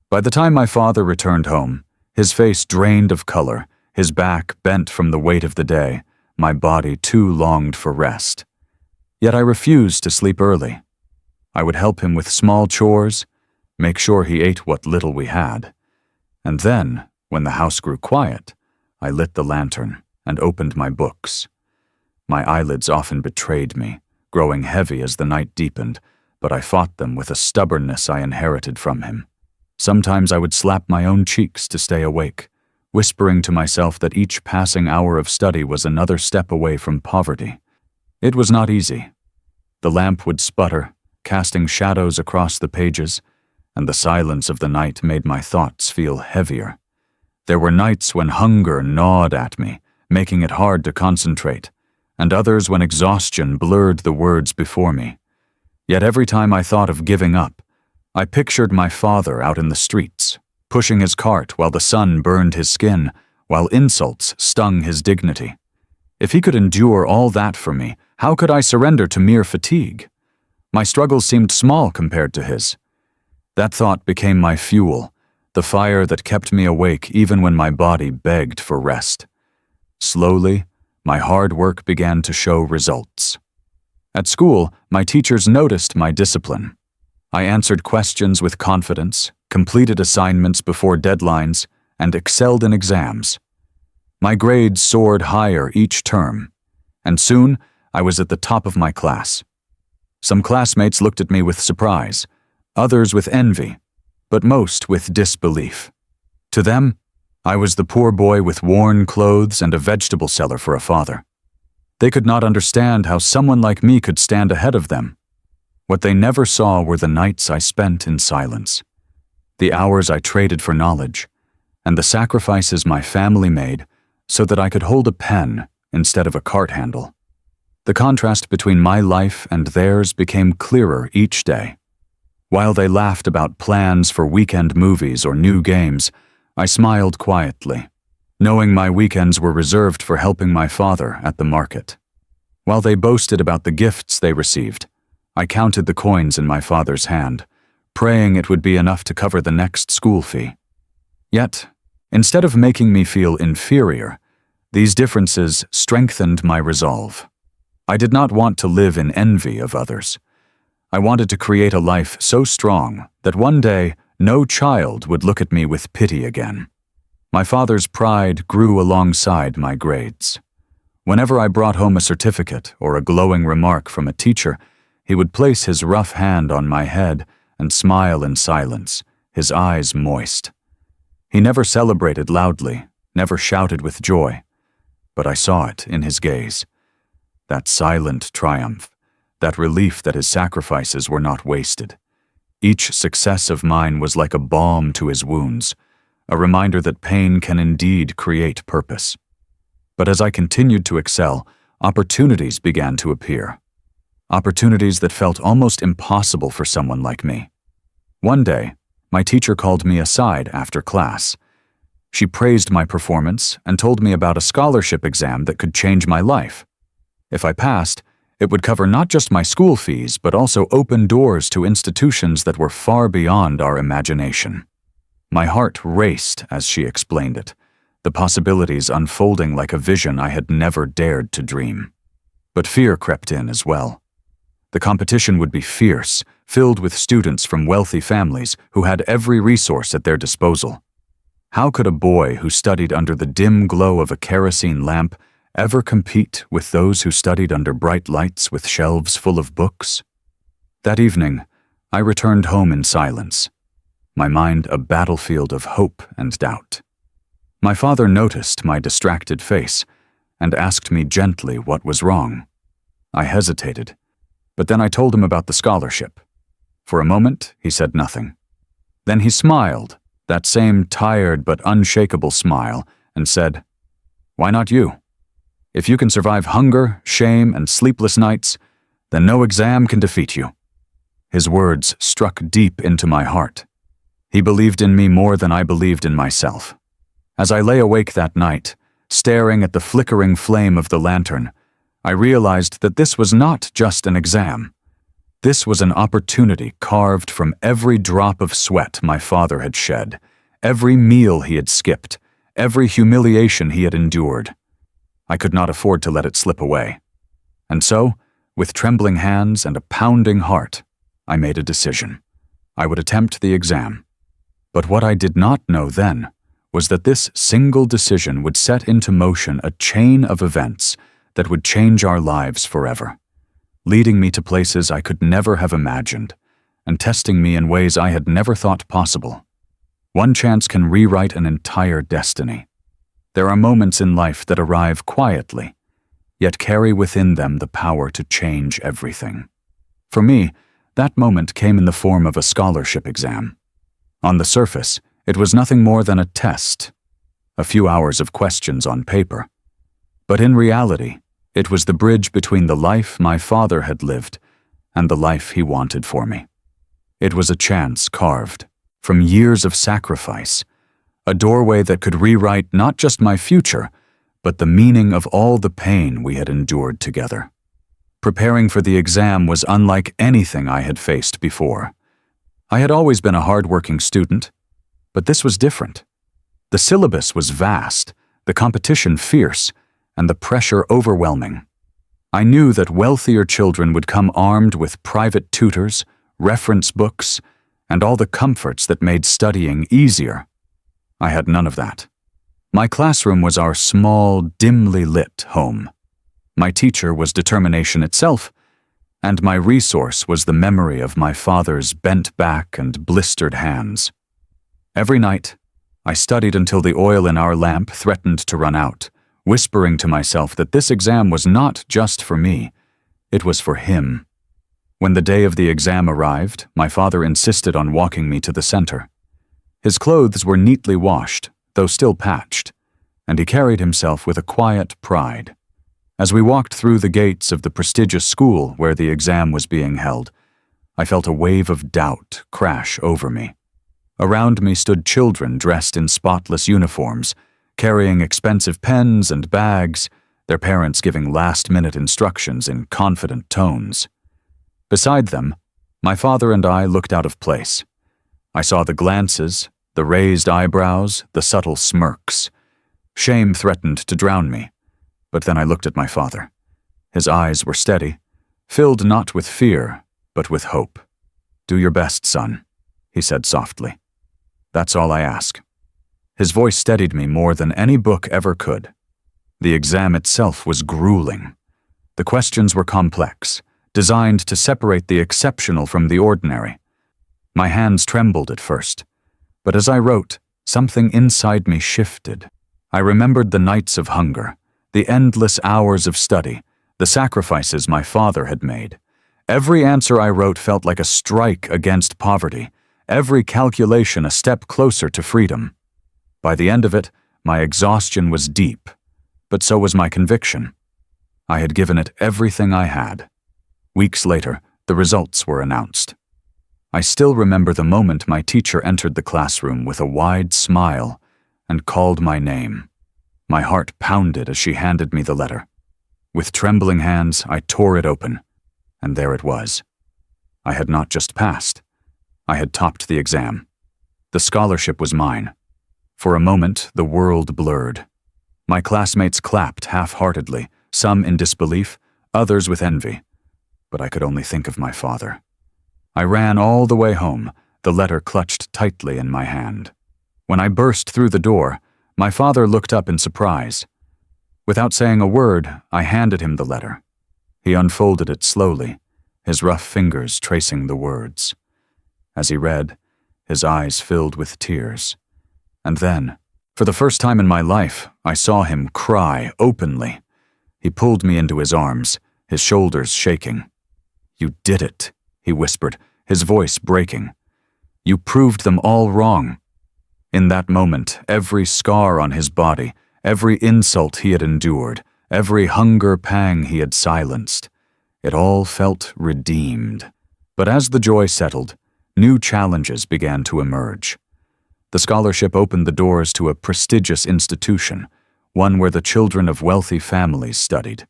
By the time my father returned home, his face drained of color, his back bent from the weight of the day, my body too longed for rest. Yet I refused to sleep early. I would help him with small chores, make sure he ate what little we had. And then, when the house grew quiet, I lit the lantern and opened my books. My eyelids often betrayed me, growing heavy as the night deepened, but I fought them with a stubbornness I inherited from him. Sometimes I would slap my own cheeks to stay awake, whispering to myself that each passing hour of study was another step away from poverty. It was not easy. The lamp would sputter, casting shadows across the pages, and the silence of the night made my thoughts feel heavier. There were nights when hunger gnawed at me, making it hard to concentrate, and others when exhaustion blurred the words before me. Yet every time I thought of giving up, I pictured my father out in the streets, pushing his cart while the sun burned his skin, while insults stung his dignity. If he could endure all that for me, how could I surrender to mere fatigue? My struggles seemed small compared to his. That thought became my fuel, the fire that kept me awake even when my body begged for rest. Slowly, my hard work began to show results. At school, my teachers noticed my discipline. I answered questions with confidence, completed assignments before deadlines, and excelled in exams. My grades soared higher each term, and soon I was at the top of my class. Some classmates looked at me with surprise, others with envy, but most with disbelief. To them, I was the poor boy with worn clothes and a vegetable seller for a father. They could not understand how someone like me could stand ahead of them. What they never saw were the nights I spent in silence, the hours I traded for knowledge, and the sacrifices my family made so that I could hold a pen instead of a cart handle. The contrast between my life and theirs became clearer each day. While they laughed about plans for weekend movies or new games, I smiled quietly, knowing my weekends were reserved for helping my father at the market. While they boasted about the gifts they received, I counted the coins in my father's hand, praying it would be enough to cover the next school fee. Yet, instead of making me feel inferior, these differences strengthened my resolve. I did not want to live in envy of others. I wanted to create a life so strong that one day no child would look at me with pity again. My father's pride grew alongside my grades. Whenever I brought home a certificate or a glowing remark from a teacher, he would place his rough hand on my head and smile in silence, his eyes moist. He never celebrated loudly, never shouted with joy, but I saw it in his gaze. That silent triumph, that relief that his sacrifices were not wasted. Each success of mine was like a balm to his wounds, a reminder that pain can indeed create purpose. But as I continued to excel, opportunities began to appear. Opportunities that felt almost impossible for someone like me. One day, my teacher called me aside after class. She praised my performance and told me about a scholarship exam that could change my life. If I passed, it would cover not just my school fees, but also open doors to institutions that were far beyond our imagination. My heart raced as she explained it, the possibilities unfolding like a vision I had never dared to dream. But fear crept in as well. The competition would be fierce, filled with students from wealthy families who had every resource at their disposal. How could a boy who studied under the dim glow of a kerosene lamp ever compete with those who studied under bright lights with shelves full of books? That evening, I returned home in silence, my mind a battlefield of hope and doubt. My father noticed my distracted face and asked me gently what was wrong. I hesitated, but then I told him about the scholarship. For a moment, he said nothing. Then he smiled, that same tired but unshakable smile, and said, "Why not you? If you can survive hunger, shame, and sleepless nights, then no exam can defeat you." His words struck deep into my heart. He believed in me more than I believed in myself. As I lay awake that night, staring at the flickering flame of the lantern, I realized that this was not just an exam. This was an opportunity carved from every drop of sweat my father had shed, every meal he had skipped, every humiliation he had endured. I could not afford to let it slip away. And so, with trembling hands and a pounding heart, I made a decision. I would attempt the exam. But what I did not know then was that this single decision would set into motion a chain of events that would change our lives forever, leading me to places I could never have imagined, and testing me in ways I had never thought possible. One chance can rewrite an entire destiny. There are moments in life that arrive quietly, yet carry within them the power to change everything. For me, that moment came in the form of a scholarship exam. On the surface, it was nothing more than a test, a few hours of questions on paper. But in reality, it was the bridge between the life my father had lived and the life he wanted for me. It was a chance carved from years of sacrifice, a doorway that could rewrite not just my future, but the meaning of all the pain we had endured together. Preparing for the exam was unlike anything I had faced before. I had always been a hard-working student, but this was different. The syllabus was vast, the competition fierce, and the pressure overwhelming. I knew that wealthier children would come armed with private tutors, reference books, and all the comforts that made studying easier. I had none of that. My classroom was our small, dimly lit home. My teacher was determination itself, and my resource was the memory of my father's bent back and blistered hands. Every night, I studied until the oil in our lamp threatened to run out, whispering to myself that this exam was not just for me, it was for him. When the day of the exam arrived, my father insisted on walking me to the center. His clothes were neatly washed, though still patched, and he carried himself with a quiet pride. As we walked through the gates of the prestigious school where the exam was being held, I felt a wave of doubt crash over me. Around me stood children dressed in spotless uniforms, carrying expensive pens and bags, their parents giving last-minute instructions in confident tones. Beside them, my father and I looked out of place. I saw the glances, the raised eyebrows, the subtle smirks. Shame threatened to drown me, but then I looked at my father. His eyes were steady, filled not with fear, but with hope. "Do your best, son," he said softly. "That's all I ask." His voice steadied me more than any book ever could. The exam itself was grueling. The questions were complex, designed to separate the exceptional from the ordinary. My hands trembled at first, but as I wrote, something inside me shifted. I remembered the nights of hunger, the endless hours of study, the sacrifices my father had made. Every answer I wrote felt like a strike against poverty, every calculation a step closer to freedom. By the end of it, my exhaustion was deep, but so was my conviction. I had given it everything I had. Weeks later, the results were announced. I still remember the moment my teacher entered the classroom with a wide smile and called my name. My heart pounded as she handed me the letter. With trembling hands, I tore it open, and there it was. I had not just passed. I had topped the exam. The scholarship was mine. For a moment, the world blurred. My classmates clapped half-heartedly, some in disbelief, others with envy. But I could only think of my father. I ran all the way home, the letter clutched tightly in my hand. When I burst through the door, my father looked up in surprise. Without saying a word, I handed him the letter. He unfolded it slowly, his rough fingers tracing the words. As he read, his eyes filled with tears. And then, for the first time in my life, I saw him cry openly. He pulled me into his arms, his shoulders shaking. "You did it," he whispered, his voice breaking. "You proved them all wrong." In that moment, every scar on his body, every insult he had endured, every hunger pang he had silenced, it all felt redeemed. But as the joy settled, new challenges began to emerge. The scholarship opened the doors to a prestigious institution, one where the children of wealthy families studied.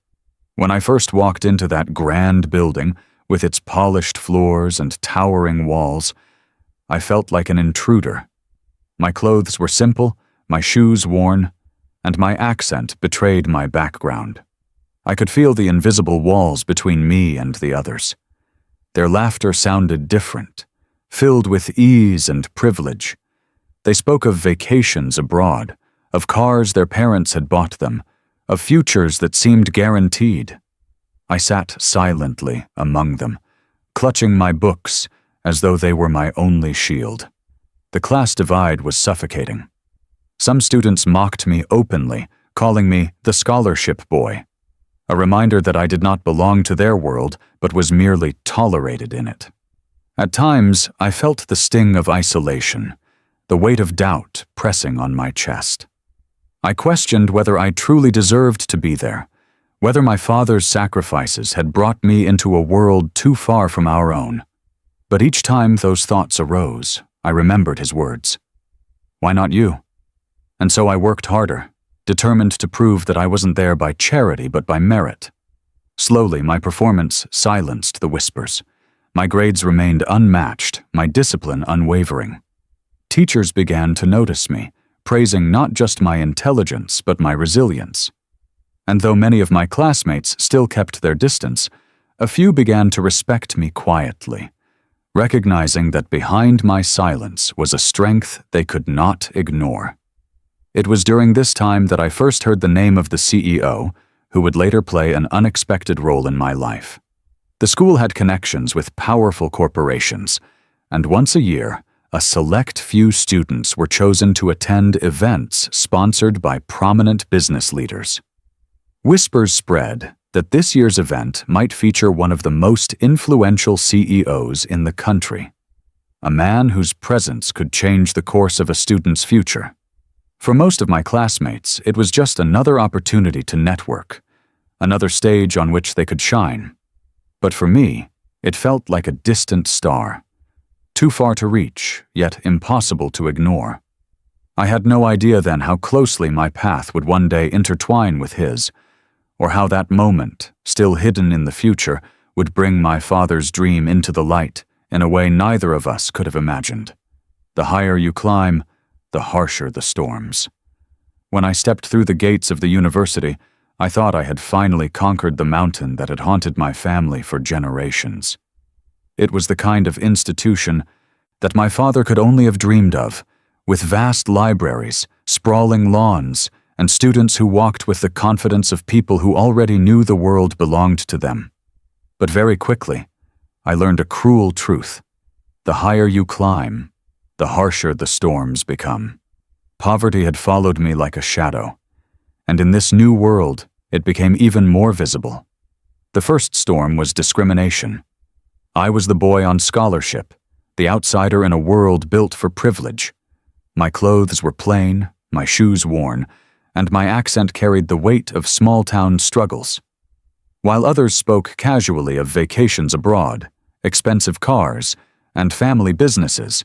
When I first walked into that grand building, with its polished floors and towering walls, I felt like an intruder. My clothes were simple, my shoes worn, and my accent betrayed my background. I could feel the invisible walls between me and the others. Their laughter sounded different, filled with ease and privilege. They spoke of vacations abroad, of cars their parents had bought them, of futures that seemed guaranteed. I sat silently among them, clutching my books as though they were my only shield. The class divide was suffocating. Some students mocked me openly, calling me the scholarship boy, a reminder that I did not belong to their world but was merely tolerated in it. At times, I felt the sting of isolation, the weight of doubt pressing on my chest. I questioned whether I truly deserved to be there, whether my father's sacrifices had brought me into a world too far from our own. But each time those thoughts arose, I remembered his words. Why not you? And so I worked harder, determined to prove that I wasn't there by charity but by merit. Slowly, my performance silenced the whispers. My grades remained unmatched, my discipline unwavering. Teachers began to notice me, praising not just my intelligence but my resilience. And though many of my classmates still kept their distance, a few began to respect me quietly, recognizing that behind my silence was a strength they could not ignore. It was during this time that I first heard the name of the CEO, who would later play an unexpected role in my life. The school had connections with powerful corporations, and once a year, a select few students were chosen to attend events sponsored by prominent business leaders. Whispers spread that this year's event might feature one of the most influential CEOs in the country, a man whose presence could change the course of a student's future. For most of my classmates, it was just another opportunity to network, another stage on which they could shine. But for me, it felt like a distant star, too far to reach, yet impossible to ignore. I had no idea then how closely my path would one day intertwine with his, or how that moment, still hidden in the future, would bring my father's dream into the light in a way neither of us could have imagined. The higher you climb, the harsher the storms. When I stepped through the gates of the university, I thought I had finally conquered the mountain that had haunted my family for generations. It was the kind of institution that my father could only have dreamed of, with vast libraries, sprawling lawns, and students who walked with the confidence of people who already knew the world belonged to them. But very quickly, I learned a cruel truth. The higher you climb, the harsher the storms become. Poverty had followed me like a shadow, and in this new world, it became even more visible. The first storm was discrimination. I was the boy on scholarship, the outsider in a world built for privilege. My clothes were plain, my shoes worn, and my accent carried the weight of small-town struggles. While others spoke casually of vacations abroad, expensive cars, and family businesses,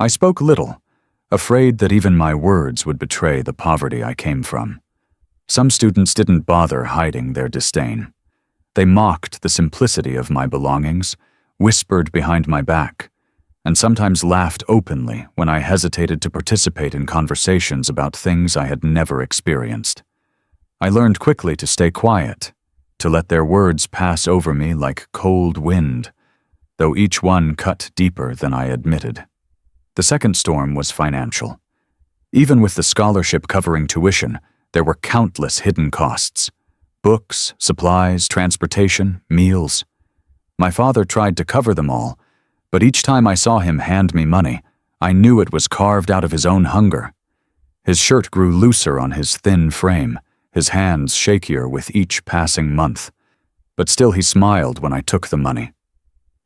I spoke little, afraid that even my words would betray the poverty I came from. Some students didn't bother hiding their disdain. They mocked the simplicity of my belongings, whispered behind my back, and sometimes laughed openly when I hesitated to participate in conversations about things I had never experienced. I learned quickly to stay quiet, to let their words pass over me like cold wind, though each one cut deeper than I admitted. The second storm was financial. Even with the scholarship covering tuition, there were countless hidden costs: books, supplies, transportation, meals. My father tried to cover them all, but each time I saw him hand me money, I knew it was carved out of his own hunger. His shirt grew looser on his thin frame, his hands shakier with each passing month. But still he smiled when I took the money.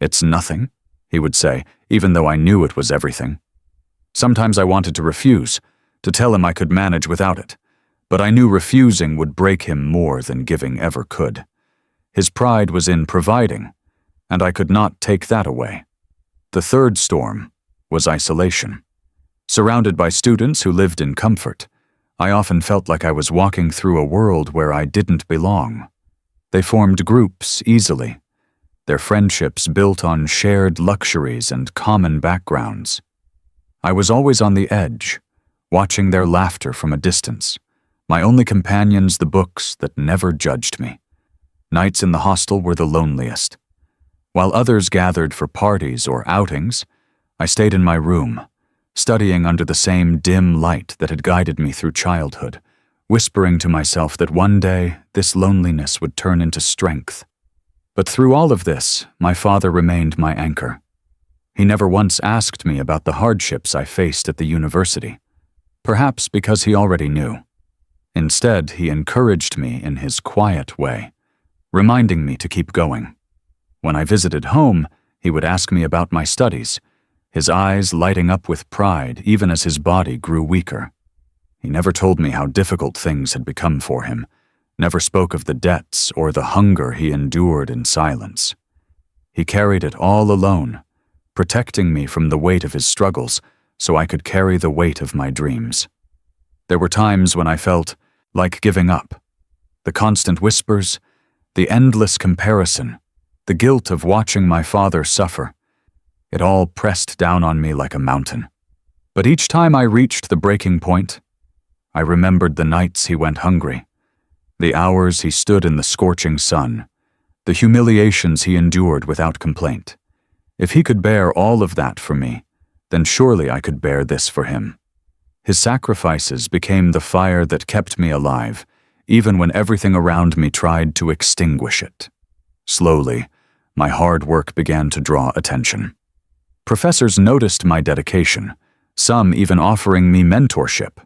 "It's nothing," he would say, even though I knew it was everything. Sometimes I wanted to refuse, to tell him I could manage without it, but I knew refusing would break him more than giving ever could. His pride was in providing, and I could not take that away. The third storm was isolation. Surrounded by students who lived in comfort, I often felt like I was walking through a world where I didn't belong. They formed groups easily, their friendships built on shared luxuries and common backgrounds. I was always on the edge, watching their laughter from a distance, my only companions the books that never judged me. Nights in the hostel were the loneliest. While others gathered for parties or outings, I stayed in my room, studying under the same dim light that had guided me through childhood, whispering to myself that one day this loneliness would turn into strength. But through all of this, my father remained my anchor. He never once asked me about the hardships I faced at the university, perhaps because he already knew. Instead, he encouraged me in his quiet way, reminding me to keep going. When I visited home, he would ask me about my studies, his eyes lighting up with pride even as his body grew weaker. He never told me how difficult things had become for him, never spoke of the debts or the hunger he endured in silence. He carried it all alone, protecting me from the weight of his struggles so I could carry the weight of my dreams. There were times when I felt like giving up. The constant whispers, the endless comparison, the guilt of watching my father suffer. It all pressed down on me like a mountain. But each time I reached the breaking point, I remembered the nights he went hungry, the hours he stood in the scorching sun, the humiliations he endured without complaint. If he could bear all of that for me, then surely I could bear this for him. His sacrifices became the fire that kept me alive, even when everything around me tried to extinguish it. Slowly, my hard work began to draw attention. Professors noticed my dedication, some even offering me mentorship.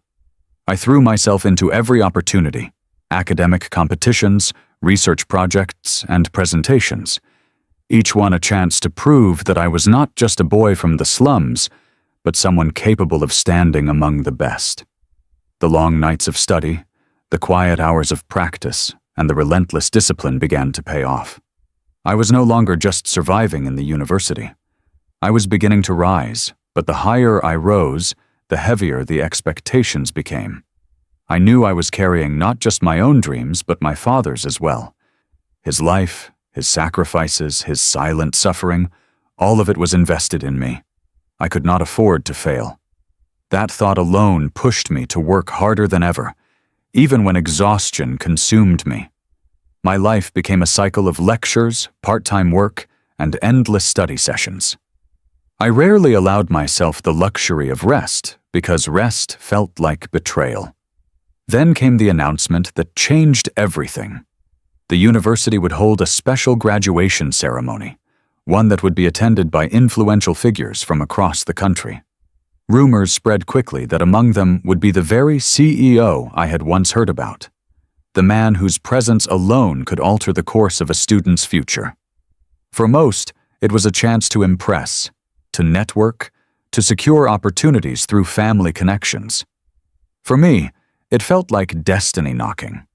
I threw myself into every opportunity: academic competitions, research projects, and presentations. Each one a chance to prove that I was not just a boy from the slums, but someone capable of standing among the best. The long nights of study, the quiet hours of practice, and the relentless discipline began to pay off. I was no longer just surviving in the university. I was beginning to rise, but the higher I rose, the heavier the expectations became. I knew I was carrying not just my own dreams, but my father's as well. His life, his sacrifices, his silent suffering, all of it was invested in me. I could not afford to fail. That thought alone pushed me to work harder than ever, even when exhaustion consumed me. My life became a cycle of lectures, part-time work, and endless study sessions. I rarely allowed myself the luxury of rest because rest felt like betrayal. Then came the announcement that changed everything. The university would hold a special graduation ceremony, one that would be attended by influential figures from across the country. Rumors spread quickly that among them would be the very CEO I had once heard about, the man whose presence alone could alter the course of a student's future. For most, it was a chance to impress, to network, to secure opportunities through family connections. For me, it felt like destiny knocking.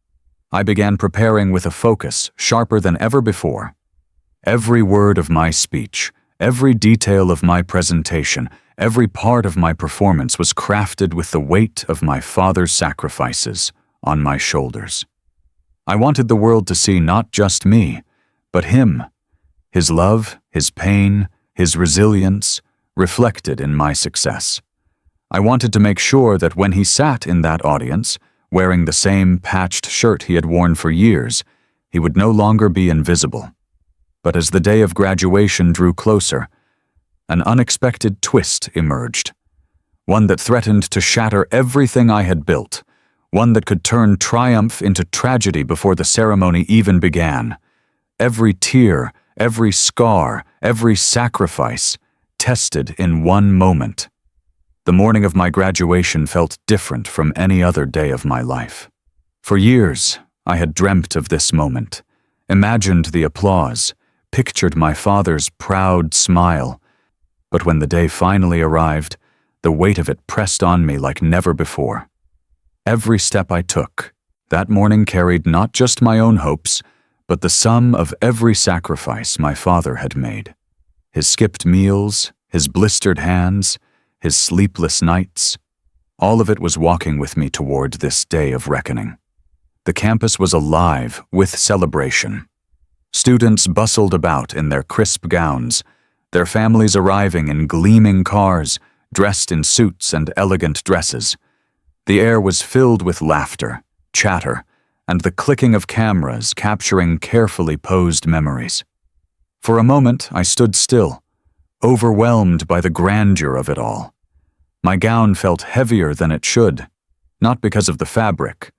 I began preparing with a focus sharper than ever before. Every word of my speech, every detail of my presentation, every part of my performance was crafted with the weight of my father's sacrifices on my shoulders. I wanted the world to see not just me, but him, his love, his pain, his resilience, reflected in my success. I wanted to make sure that when he sat in that audience, wearing the same patched shirt he had worn for years, he would no longer be invisible. But as the day of graduation drew closer, an unexpected twist emerged, one that threatened to shatter everything I had built, one that could turn triumph into tragedy before the ceremony even began. Every tear, every scar, every sacrifice, tested in one moment. The morning of my graduation felt different from any other day of my life. For years, I had dreamt of this moment, imagined the applause, pictured my father's proud smile. But when the day finally arrived, the weight of it pressed on me like never before. Every step I took that morning carried not just my own hopes, but the sum of every sacrifice my father had made. His skipped meals, his blistered hands, his sleepless nights, all of it was walking with me toward this day of reckoning. The campus was alive with celebration. Students bustled about in their crisp gowns, their families arriving in gleaming cars, dressed in suits and elegant dresses. The air was filled with laughter, chatter, and the clicking of cameras capturing carefully posed memories. For a moment, I stood still, overwhelmed by the grandeur of it all. My gown felt heavier than it should, not because of the fabric,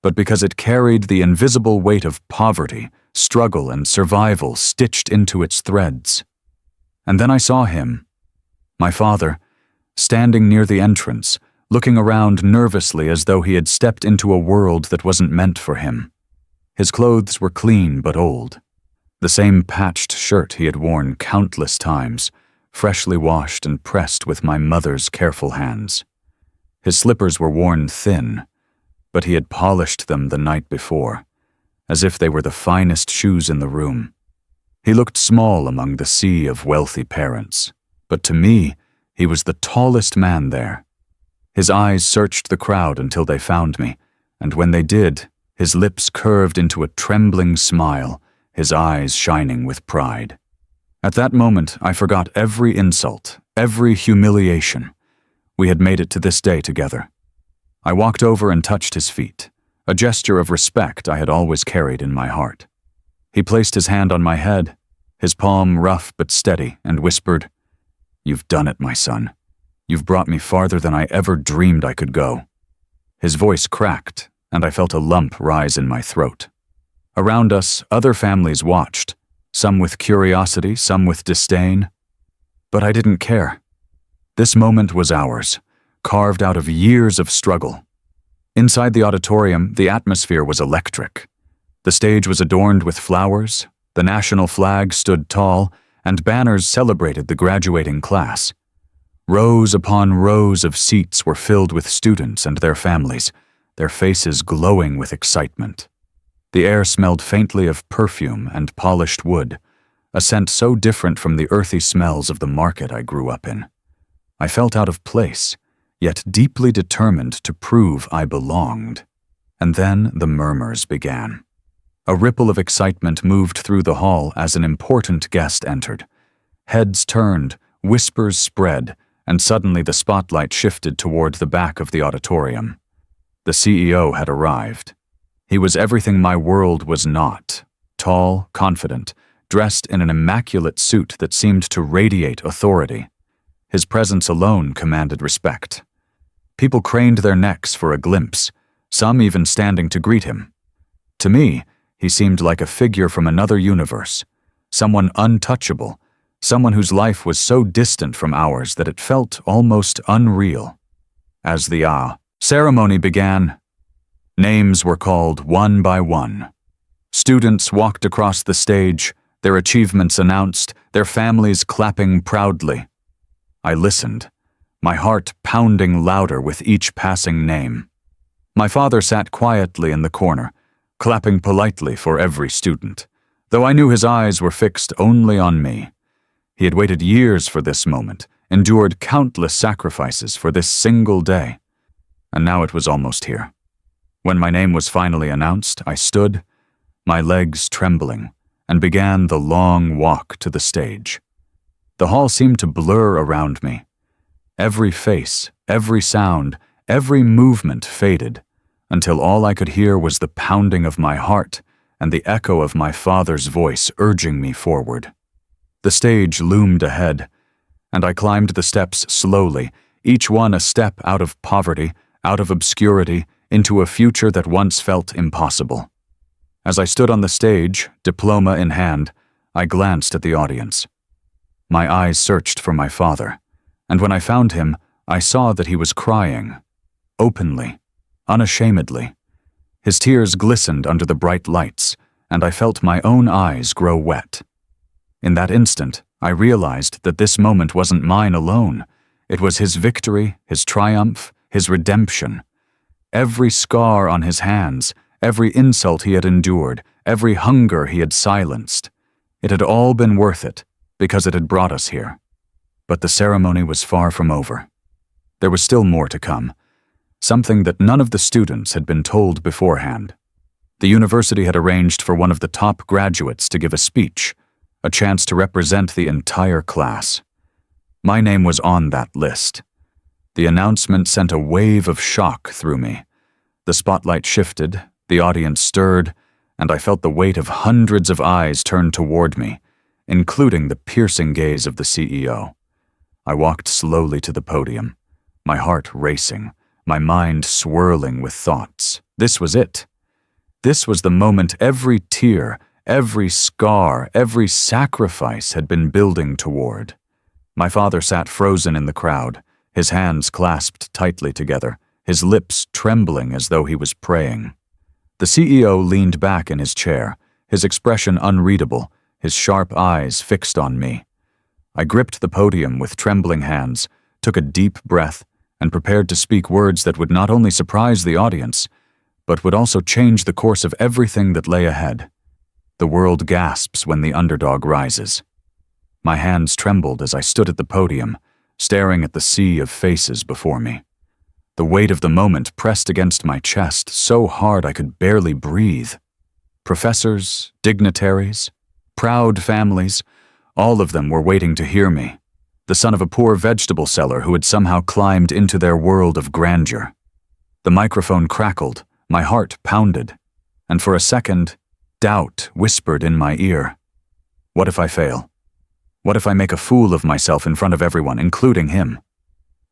but because it carried the invisible weight of poverty, struggle, and survival stitched into its threads. And then I saw him, my father, standing near the entrance, looking around nervously as though he had stepped into a world that wasn't meant for him. His clothes were clean but old. The same patched shirt he had worn countless times, freshly washed and pressed with my mother's careful hands. His slippers were worn thin, but he had polished them the night before, as if they were the finest shoes in the room. He looked small among the sea of wealthy parents, but to me, he was the tallest man there. His eyes searched the crowd until they found me, and when they did, his lips curved into a trembling smile, his eyes shining with pride. At that moment, I forgot every insult, every humiliation. We had made it to this day together. I walked over and touched his feet, a gesture of respect I had always carried in my heart. He placed his hand on my head, his palm rough but steady, and whispered, "You've done it, my son. You've brought me farther than I ever dreamed I could go." His voice cracked, and I felt a lump rise in my throat. Around us, other families watched, some with curiosity, some with disdain. But I didn't care. This moment was ours, carved out of years of struggle. Inside the auditorium, the atmosphere was electric. The stage was adorned with flowers, the national flag stood tall, and banners celebrated the graduating class. Rows upon rows of seats were filled with students and their families, their faces glowing with excitement. The air smelled faintly of perfume and polished wood, a scent so different from the earthy smells of the market I grew up in. I felt out of place, yet deeply determined to prove I belonged. And then the murmurs began. A ripple of excitement moved through the hall as an important guest entered. Heads turned, whispers spread, and suddenly the spotlight shifted toward the back of the auditorium. The CEO had arrived. He was everything my world was not: tall, confident, dressed in an immaculate suit that seemed to radiate authority. His presence alone commanded respect. People craned their necks for a glimpse, some even standing to greet him. To me, he seemed like a figure from another universe, someone untouchable, someone whose life was so distant from ours that it felt almost unreal. As the ceremony began, names were called one by one. Students walked across the stage, their achievements announced, their families clapping proudly. I listened, my heart pounding louder with each passing name. My father sat quietly in the corner, clapping politely for every student, though I knew his eyes were fixed only on me. He had waited years for this moment, endured countless sacrifices for this single day, and now it was almost here. When my name was finally announced, I stood, my legs trembling, and began the long walk to the stage. The hall seemed to blur around me. Every face, every sound, every movement faded, until all I could hear was the pounding of my heart and the echo of my father's voice urging me forward. The stage loomed ahead, and I climbed the steps slowly, each one a step out of poverty, out of obscurity, into a future that once felt impossible. As I stood on the stage, diploma in hand, I glanced at the audience. My eyes searched for my father, and when I found him, I saw that he was crying, openly, unashamedly. His tears glistened under the bright lights, and I felt my own eyes grow wet. In that instant, I realized that this moment wasn't mine alone. It was his victory, his triumph, his redemption. Every scar on his hands, every insult he had endured, every hunger he had silenced, it had all been worth it, because it had brought us here. But the ceremony was far from over. There was still more to come, something that none of the students had been told beforehand. The university had arranged for one of the top graduates to give a speech, a chance to represent the entire class. My name was on that list. The announcement sent a wave of shock through me. The spotlight shifted, the audience stirred, and I felt the weight of hundreds of eyes turned toward me, including the piercing gaze of the CEO. I walked slowly to the podium, my heart racing, my mind swirling with thoughts. This was it. This was the moment every tear, every scar, every sacrifice had been building toward. My father sat frozen in the crowd, his hands clasped tightly together, his lips trembling as though he was praying. The CEO leaned back in his chair, his expression unreadable, his sharp eyes fixed on me. I gripped the podium with trembling hands, took a deep breath, and prepared to speak words that would not only surprise the audience, but would also change the course of everything that lay ahead. The world gasps when the underdog rises. My hands trembled as I stood at the podium, staring at the sea of faces before me. The weight of the moment pressed against my chest so hard I could barely breathe. Professors, dignitaries, proud families, all of them were waiting to hear me, the son of a poor vegetable seller who had somehow climbed into their world of grandeur. The microphone crackled, my heart pounded, and for a second, doubt whispered in my ear. What if I fail? What if I make a fool of myself in front of everyone, including him?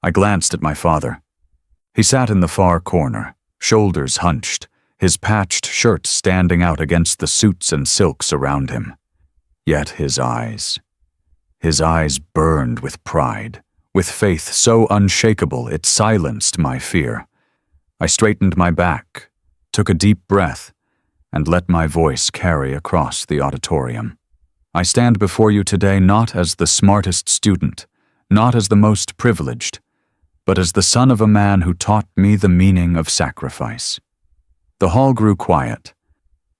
I glanced at my father. He sat in the far corner, shoulders hunched, his patched shirt standing out against the suits and silks around him. Yet his eyes burned with pride, with faith so unshakable it silenced my fear. I straightened my back, took a deep breath, and let my voice carry across the auditorium. I stand before you today not as the smartest student, not as the most privileged, but as the son of a man who taught me the meaning of sacrifice. The hall grew quiet.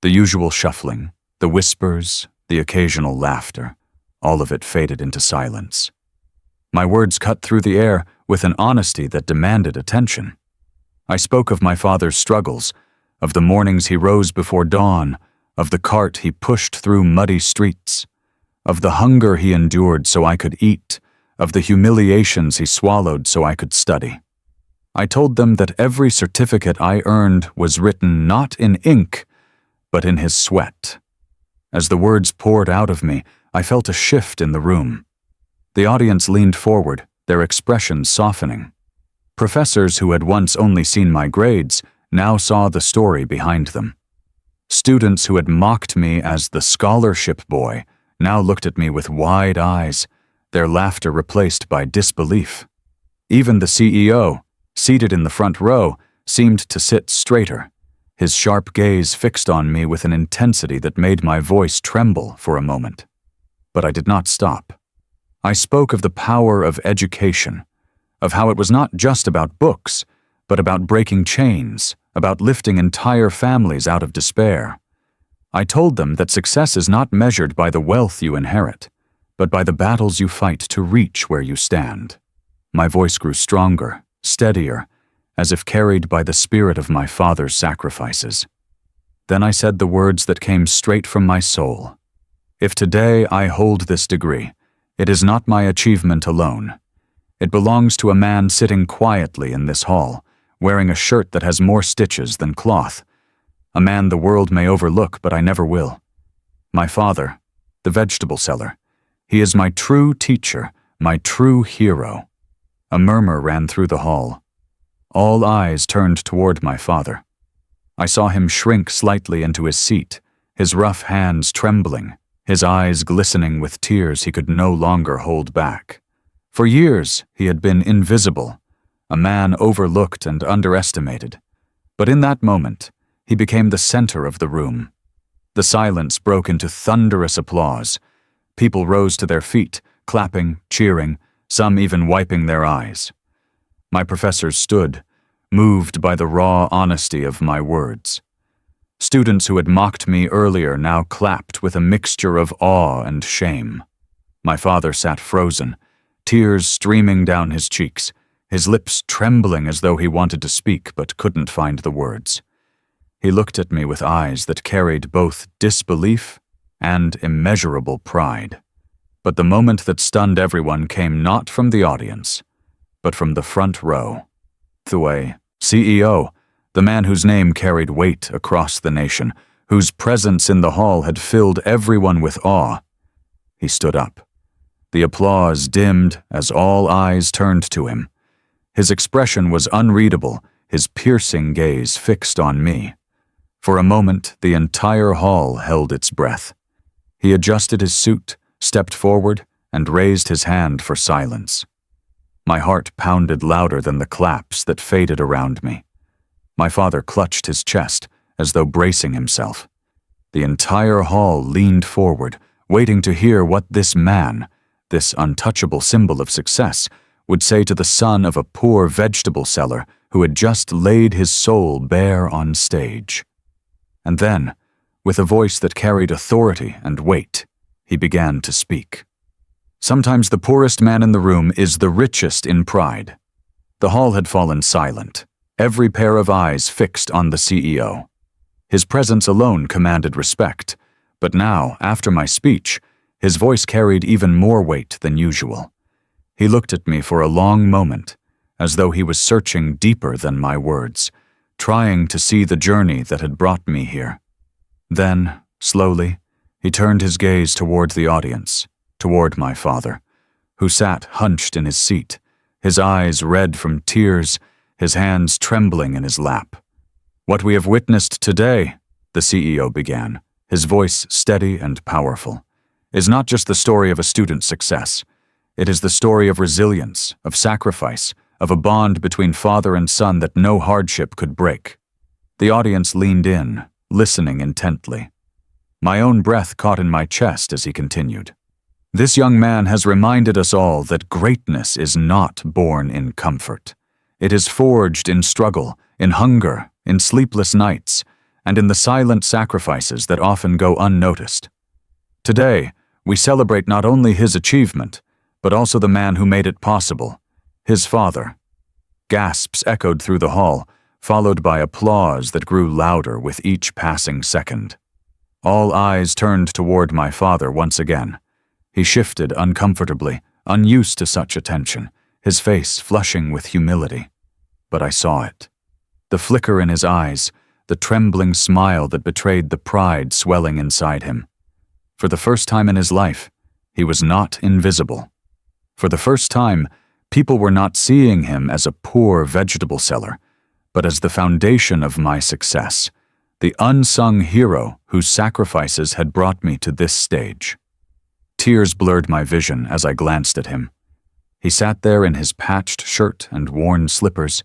The usual shuffling, the whispers, the occasional laughter, all of it faded into silence. My words cut through the air with an honesty that demanded attention. I spoke of my father's struggles, of the mornings he rose before dawn, of the cart he pushed through muddy streets, of the hunger he endured so I could eat, of the humiliations he swallowed so I could study. I told them that every certificate I earned was written not in ink, but in his sweat. As the words poured out of me, I felt a shift in the room. The audience leaned forward, their expressions softening. Professors who had once only seen my grades now saw the story behind them. Students who had mocked me as the scholarship boy now looked at me with wide eyes, their laughter replaced by disbelief. Even the CEO, seated in the front row, seemed to sit straighter, his sharp gaze fixed on me with an intensity that made my voice tremble for a moment. But I did not stop. I spoke of the power of education, of how it was not just about books, but about breaking chains, about lifting entire families out of despair. I told them that success is not measured by the wealth you inherit, but by the battles you fight to reach where you stand. My voice grew stronger, steadier, as if carried by the spirit of my father's sacrifices. Then I said the words that came straight from my soul. If today I hold this degree, it is not my achievement alone. It belongs to a man sitting quietly in this hall, wearing a shirt that has more stitches than cloth. A man the world may overlook, but I never will. My father, the vegetable seller. He is my true teacher, my true hero. A murmur ran through the hall. All eyes turned toward my father. I saw him shrink slightly into his seat, his rough hands trembling, his eyes glistening with tears he could no longer hold back. For years he had been invisible, a man overlooked and underestimated. But in that moment, he became the center of the room. The silence broke into thunderous applause. People rose to their feet, clapping, cheering, some even wiping their eyes. My professors stood, moved by the raw honesty of my words. Students who had mocked me earlier now clapped with a mixture of awe and shame. My father sat frozen, tears streaming down his cheeks, his lips trembling as though he wanted to speak but couldn't find the words. He looked at me with eyes that carried both disbelief and immeasurable pride. But the moment that stunned everyone came not from the audience, but from the front row. Thuay, CEO, the man whose name carried weight across the nation, whose presence in the hall had filled everyone with awe. He stood up. The applause dimmed as all eyes turned to him. His expression was unreadable, his piercing gaze fixed on me. For a moment, the entire hall held its breath. He adjusted his suit, stepped forward, and raised his hand for silence. My heart pounded louder than the claps that faded around me. My father clutched his chest, as though bracing himself. The entire hall leaned forward, waiting to hear what this man, this untouchable symbol of success, would say to the son of a poor vegetable seller who had just laid his soul bare on stage. And then, with a voice that carried authority and weight, he began to speak. Sometimes the poorest man in the room is the richest in pride. The hall had fallen silent, every pair of eyes fixed on the CEO. His presence alone commanded respect, but now, after my speech, his voice carried even more weight than usual. He looked at me for a long moment, as though he was searching deeper than my words, trying to see the journey that had brought me here. Then, slowly, he turned his gaze toward the audience, toward my father, who sat hunched in his seat, his eyes red from tears, his hands trembling in his lap. "What we have witnessed today," the CEO began, his voice steady and powerful, "is not just the story of a student's success. It is the story of resilience, of sacrifice, of a bond between father and son that no hardship could break." The audience leaned in, listening intently. My own breath caught in my chest as he continued. "This young man has reminded us all that greatness is not born in comfort. It is forged in struggle, in hunger, in sleepless nights, and in the silent sacrifices that often go unnoticed. Today, we celebrate not only his achievement, but also the man who made it possible, his father." Gasps echoed through the hall, followed by applause that grew louder with each passing second. All eyes turned toward my father once again. He shifted uncomfortably, unused to such attention, his face flushing with humility. But I saw it. The flicker in his eyes, the trembling smile that betrayed the pride swelling inside him. For the first time in his life, he was not invisible. For the first time, people were not seeing him as a poor vegetable seller, but as the foundation of my success, the unsung hero whose sacrifices had brought me to this stage. Tears blurred my vision as I glanced at him. He sat there in his patched shirt and worn slippers,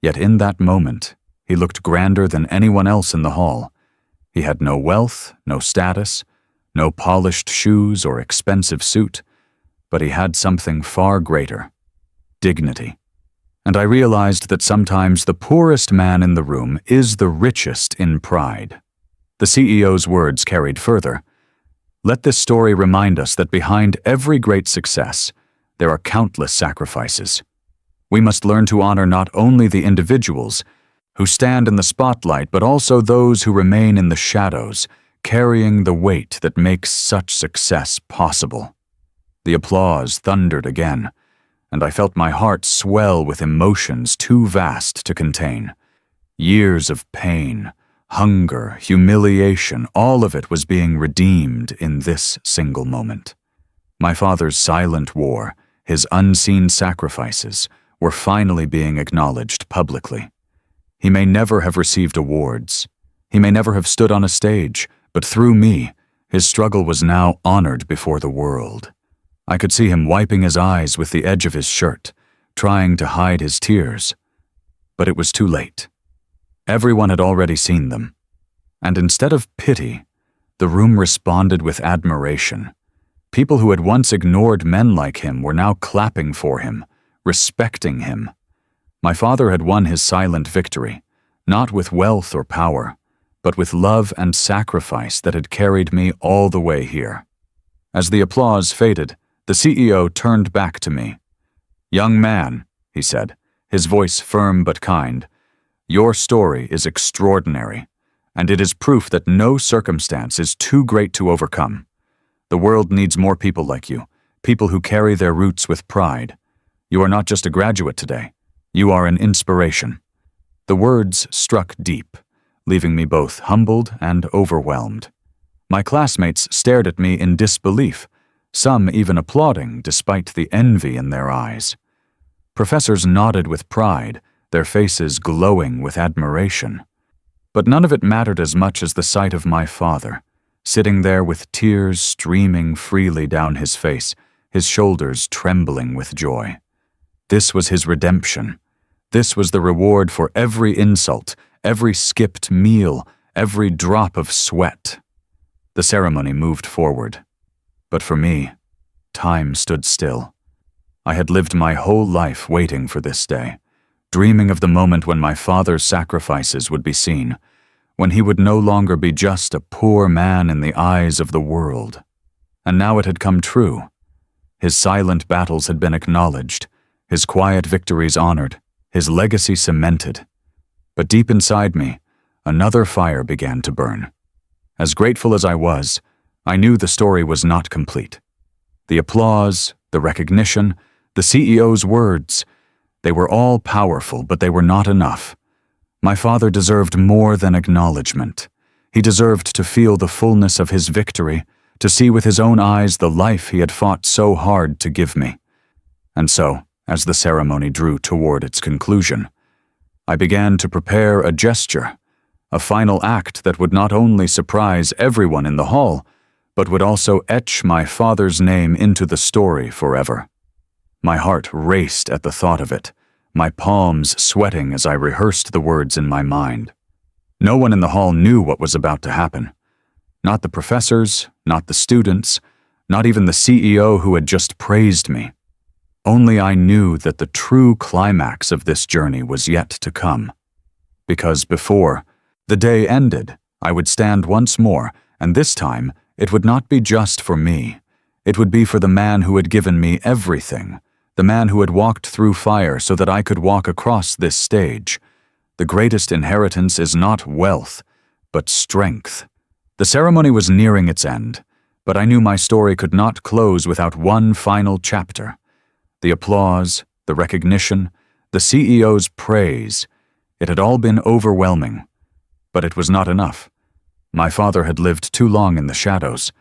yet in that moment, he looked grander than anyone else in the hall. He had no wealth, no status, no polished shoes or expensive suit, but he had something far greater: dignity. And I realized that sometimes the poorest man in the room is the richest in pride. The CEO's words carried further. "Let this story remind us that behind every great success, there are countless sacrifices. We must learn to honor not only the individuals who stand in the spotlight, but also those who remain in the shadows, carrying the weight that makes such success possible." The applause thundered again, and I felt my heart swell with emotions too vast to contain. Years of pain, hunger, humiliation, all of it was being redeemed in this single moment. My father's silent war, his unseen sacrifices, were finally being acknowledged publicly. He may never have received awards. He may never have stood on a stage, but through me, his struggle was now honored before the world. I could see him wiping his eyes with the edge of his shirt, trying to hide his tears. But it was too late. Everyone had already seen them. And instead of pity, the room responded with admiration. People who had once ignored men like him were now clapping for him, respecting him. My father had won his silent victory, not with wealth or power, but with love and sacrifice that had carried me all the way here. As the applause faded, the CEO turned back to me. "Young man," he said, his voice firm but kind, "your story is extraordinary, and it is proof that no circumstance is too great to overcome. The world needs more people like you, people who carry their roots with pride. You are not just a graduate today. You are an inspiration." The words struck deep, leaving me both humbled and overwhelmed. My classmates stared at me in disbelief, some even applauding despite the envy in their eyes. Professors nodded with pride, their faces glowing with admiration. But none of it mattered as much as the sight of my father, sitting there with tears streaming freely down his face, his shoulders trembling with joy. This was his redemption. This was the reward for every insult, every skipped meal, every drop of sweat. The ceremony moved forward. But for me, time stood still. I had lived my whole life waiting for this day, dreaming of the moment when my father's sacrifices would be seen, when he would no longer be just a poor man in the eyes of the world. And now it had come true. His silent battles had been acknowledged, his quiet victories honored, his legacy cemented. But deep inside me, another fire began to burn. As grateful as I was, I knew the story was not complete. The applause, the recognition, the CEO's words, they were all powerful, but they were not enough. My father deserved more than acknowledgement. He deserved to feel the fullness of his victory, to see with his own eyes the life he had fought so hard to give me. And so, as the ceremony drew toward its conclusion, I began to prepare a gesture, a final act that would not only surprise everyone in the hall, but would also etch my father's name into the story forever. My heart raced at the thought of it, my palms sweating as I rehearsed the words in my mind. No one in the hall knew what was about to happen. Not the professors, not the students, not even the CEO who had just praised me. Only I knew that the true climax of this journey was yet to come. Because before the day ended, I would stand once more, and this time it would not be just for me. It would be for the man who had given me everything, the man who had walked through fire so that I could walk across this stage. The greatest inheritance is not wealth, but strength. The ceremony was nearing its end, but I knew my story could not close without one final chapter. The applause, the recognition, the CEO's praise, it had all been overwhelming. But it was not enough. My father had lived too long in the shadows,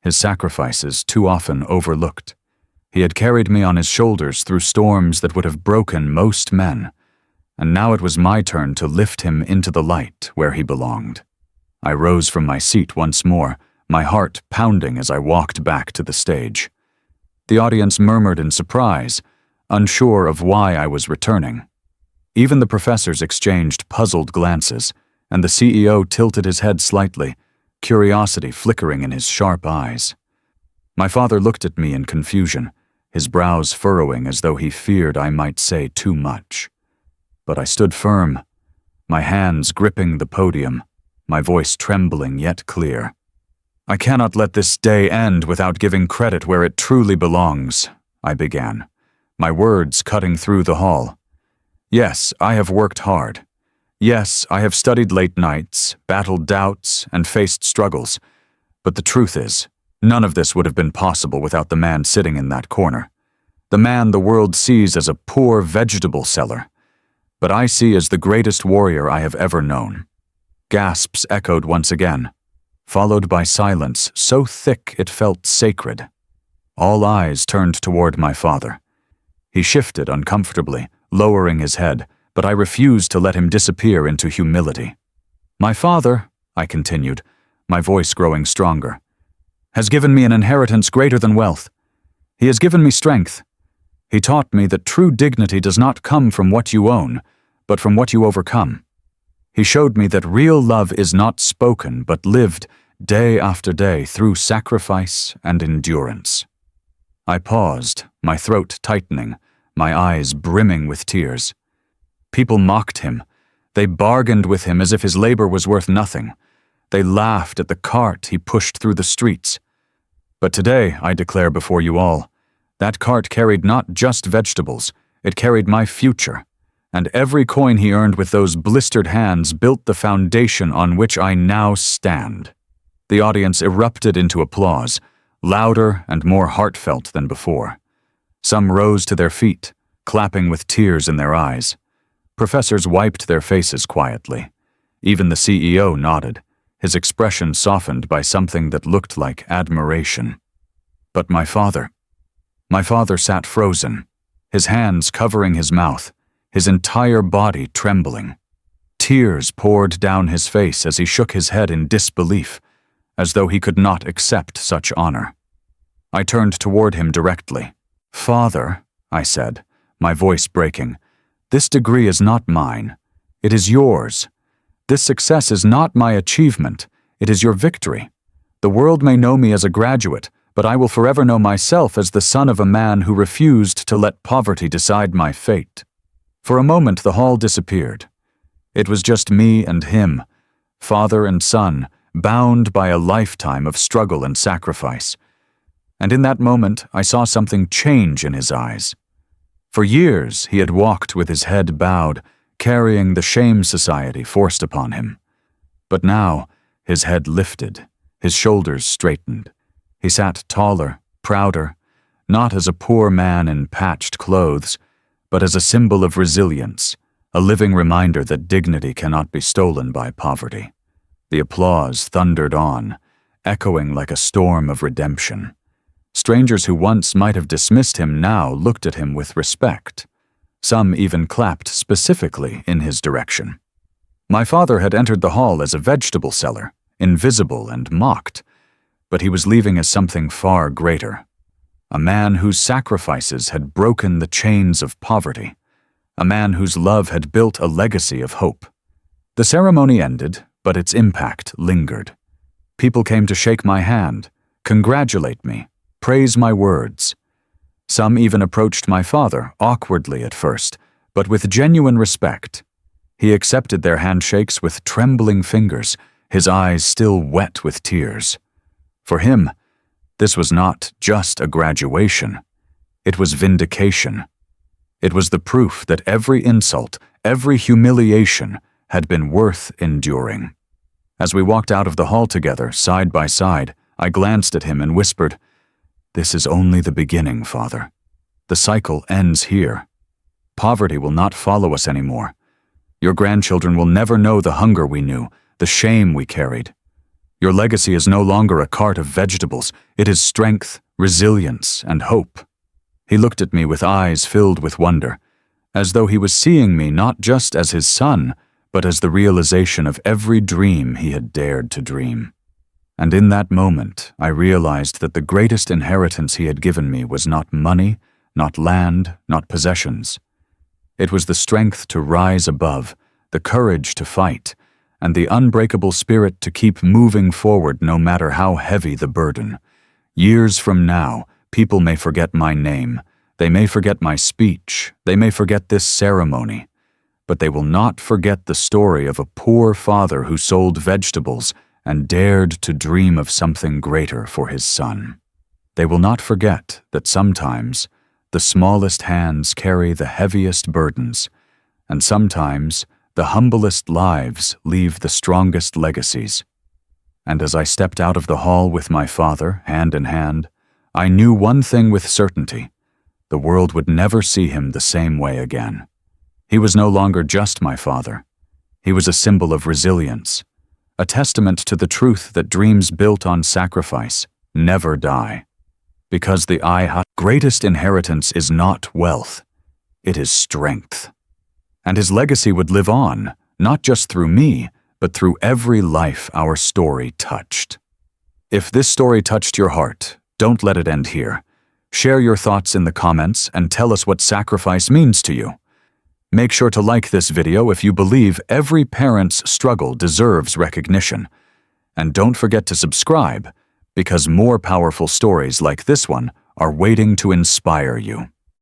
his sacrifices too often overlooked. He had carried me on his shoulders through storms that would have broken most men, and now it was my turn to lift him into the light where he belonged. I rose from my seat once more, my heart pounding as I walked back to the stage. The audience murmured in surprise, unsure of why I was returning. Even the professors exchanged puzzled glances, and the CEO tilted his head slightly, curiosity flickering in his sharp eyes. My father looked at me in confusion, his brows furrowing as though he feared I might say too much. But I stood firm, my hands gripping the podium, my voice trembling yet clear. "I cannot let this day end without giving credit where it truly belongs," I began, my words cutting through the hall. "Yes, I have worked hard. Yes, I have studied late nights, battled doubts, and faced struggles. But the truth is, none of this would have been possible without the man sitting in that corner. The man the world sees as a poor vegetable seller, but I see as the greatest warrior I have ever known." Gasps echoed once again, followed by silence so thick it felt sacred. All eyes turned toward my father. He shifted uncomfortably, lowering his head, but I refused to let him disappear into humility. "My father," I continued, my voice growing stronger, "has given me an inheritance greater than wealth. He has given me strength. He taught me that true dignity does not come from what you own, but from what you overcome. He showed me that real love is not spoken, but lived day after day through sacrifice and endurance." I paused, my throat tightening, my eyes brimming with tears. People mocked him. They bargained with him as if his labor was worth nothing. They laughed at the cart he pushed through the streets. But today, I declare before you all, that cart carried not just vegetables, it carried my future. And every coin he earned with those blistered hands built the foundation on which I now stand. The audience erupted into applause, louder and more heartfelt than before. Some rose to their feet, clapping with tears in their eyes. Professors wiped their faces quietly. Even the CEO nodded, his expression softened by something that looked like admiration. But my father sat frozen, his hands covering his mouth, his entire body trembling. Tears poured down his face as he shook his head in disbelief, as though he could not accept such honor. I turned toward him directly. "Father," I said, my voice breaking, "this degree is not mine. It is yours. This success is not my achievement. It is your victory. The world may know me as a graduate, but I will forever know myself as the son of a man who refused to let poverty decide my fate." For a moment the hall disappeared. It was just me and him, father and son, bound by a lifetime of struggle and sacrifice. And in that moment, I saw something change in his eyes. For years, he had walked with his head bowed, carrying the shame society forced upon him. But now, his head lifted, his shoulders straightened. He sat taller, prouder, not as a poor man in patched clothes, but as a symbol of resilience, a living reminder that dignity cannot be stolen by poverty. The applause thundered on, echoing like a storm of redemption. Strangers who once might have dismissed him now looked at him with respect. Some even clapped specifically in his direction. My father had entered the hall as a vegetable seller, invisible and mocked, but he was leaving as something far greater. A man whose sacrifices had broken the chains of poverty. A man whose love had built a legacy of hope. The ceremony ended, but its impact lingered. People came to shake my hand, congratulate me, praise my words. Some even approached my father, awkwardly at first, but with genuine respect. He accepted their handshakes with trembling fingers, his eyes still wet with tears. For him, this was not just a graduation. It was vindication. It was the proof that every insult, every humiliation had been worth enduring. As we walked out of the hall together, side by side, I glanced at him and whispered, "This is only the beginning, Father. The cycle ends here. Poverty will not follow us anymore. Your grandchildren will never know the hunger we knew, the shame we carried. Your legacy is no longer a cart of vegetables. It is strength, resilience, and hope." He looked at me with eyes filled with wonder, as though he was seeing me not just as his son, but as the realization of every dream he had dared to dream. And in that moment, I realized that the greatest inheritance he had given me was not money, not land, not possessions. It was the strength to rise above, the courage to fight, and the unbreakable spirit to keep moving forward no matter how heavy the burden. Years from now, people may forget my name, they may forget my speech, they may forget this ceremony, but they will not forget the story of a poor father who sold vegetables and dared to dream of something greater for his son. They will not forget that sometimes the smallest hands carry the heaviest burdens, and sometimes the humblest lives leave the strongest legacies. And as I stepped out of the hall with my father, hand in hand, I knew one thing with certainty: the world would never see him the same way again. He was no longer just my father. He was a symbol of resilience, a testament to the truth that dreams built on sacrifice never die. Because the greatest inheritance is not wealth, it is strength. And his legacy would live on, not just through me, but through every life our story touched. If this story touched your heart, don't let it end here. Share your thoughts in the comments and tell us what sacrifice means to you. Make sure to like this video if you believe every parent's struggle deserves recognition. And don't forget to subscribe, because more powerful stories like this one are waiting to inspire you.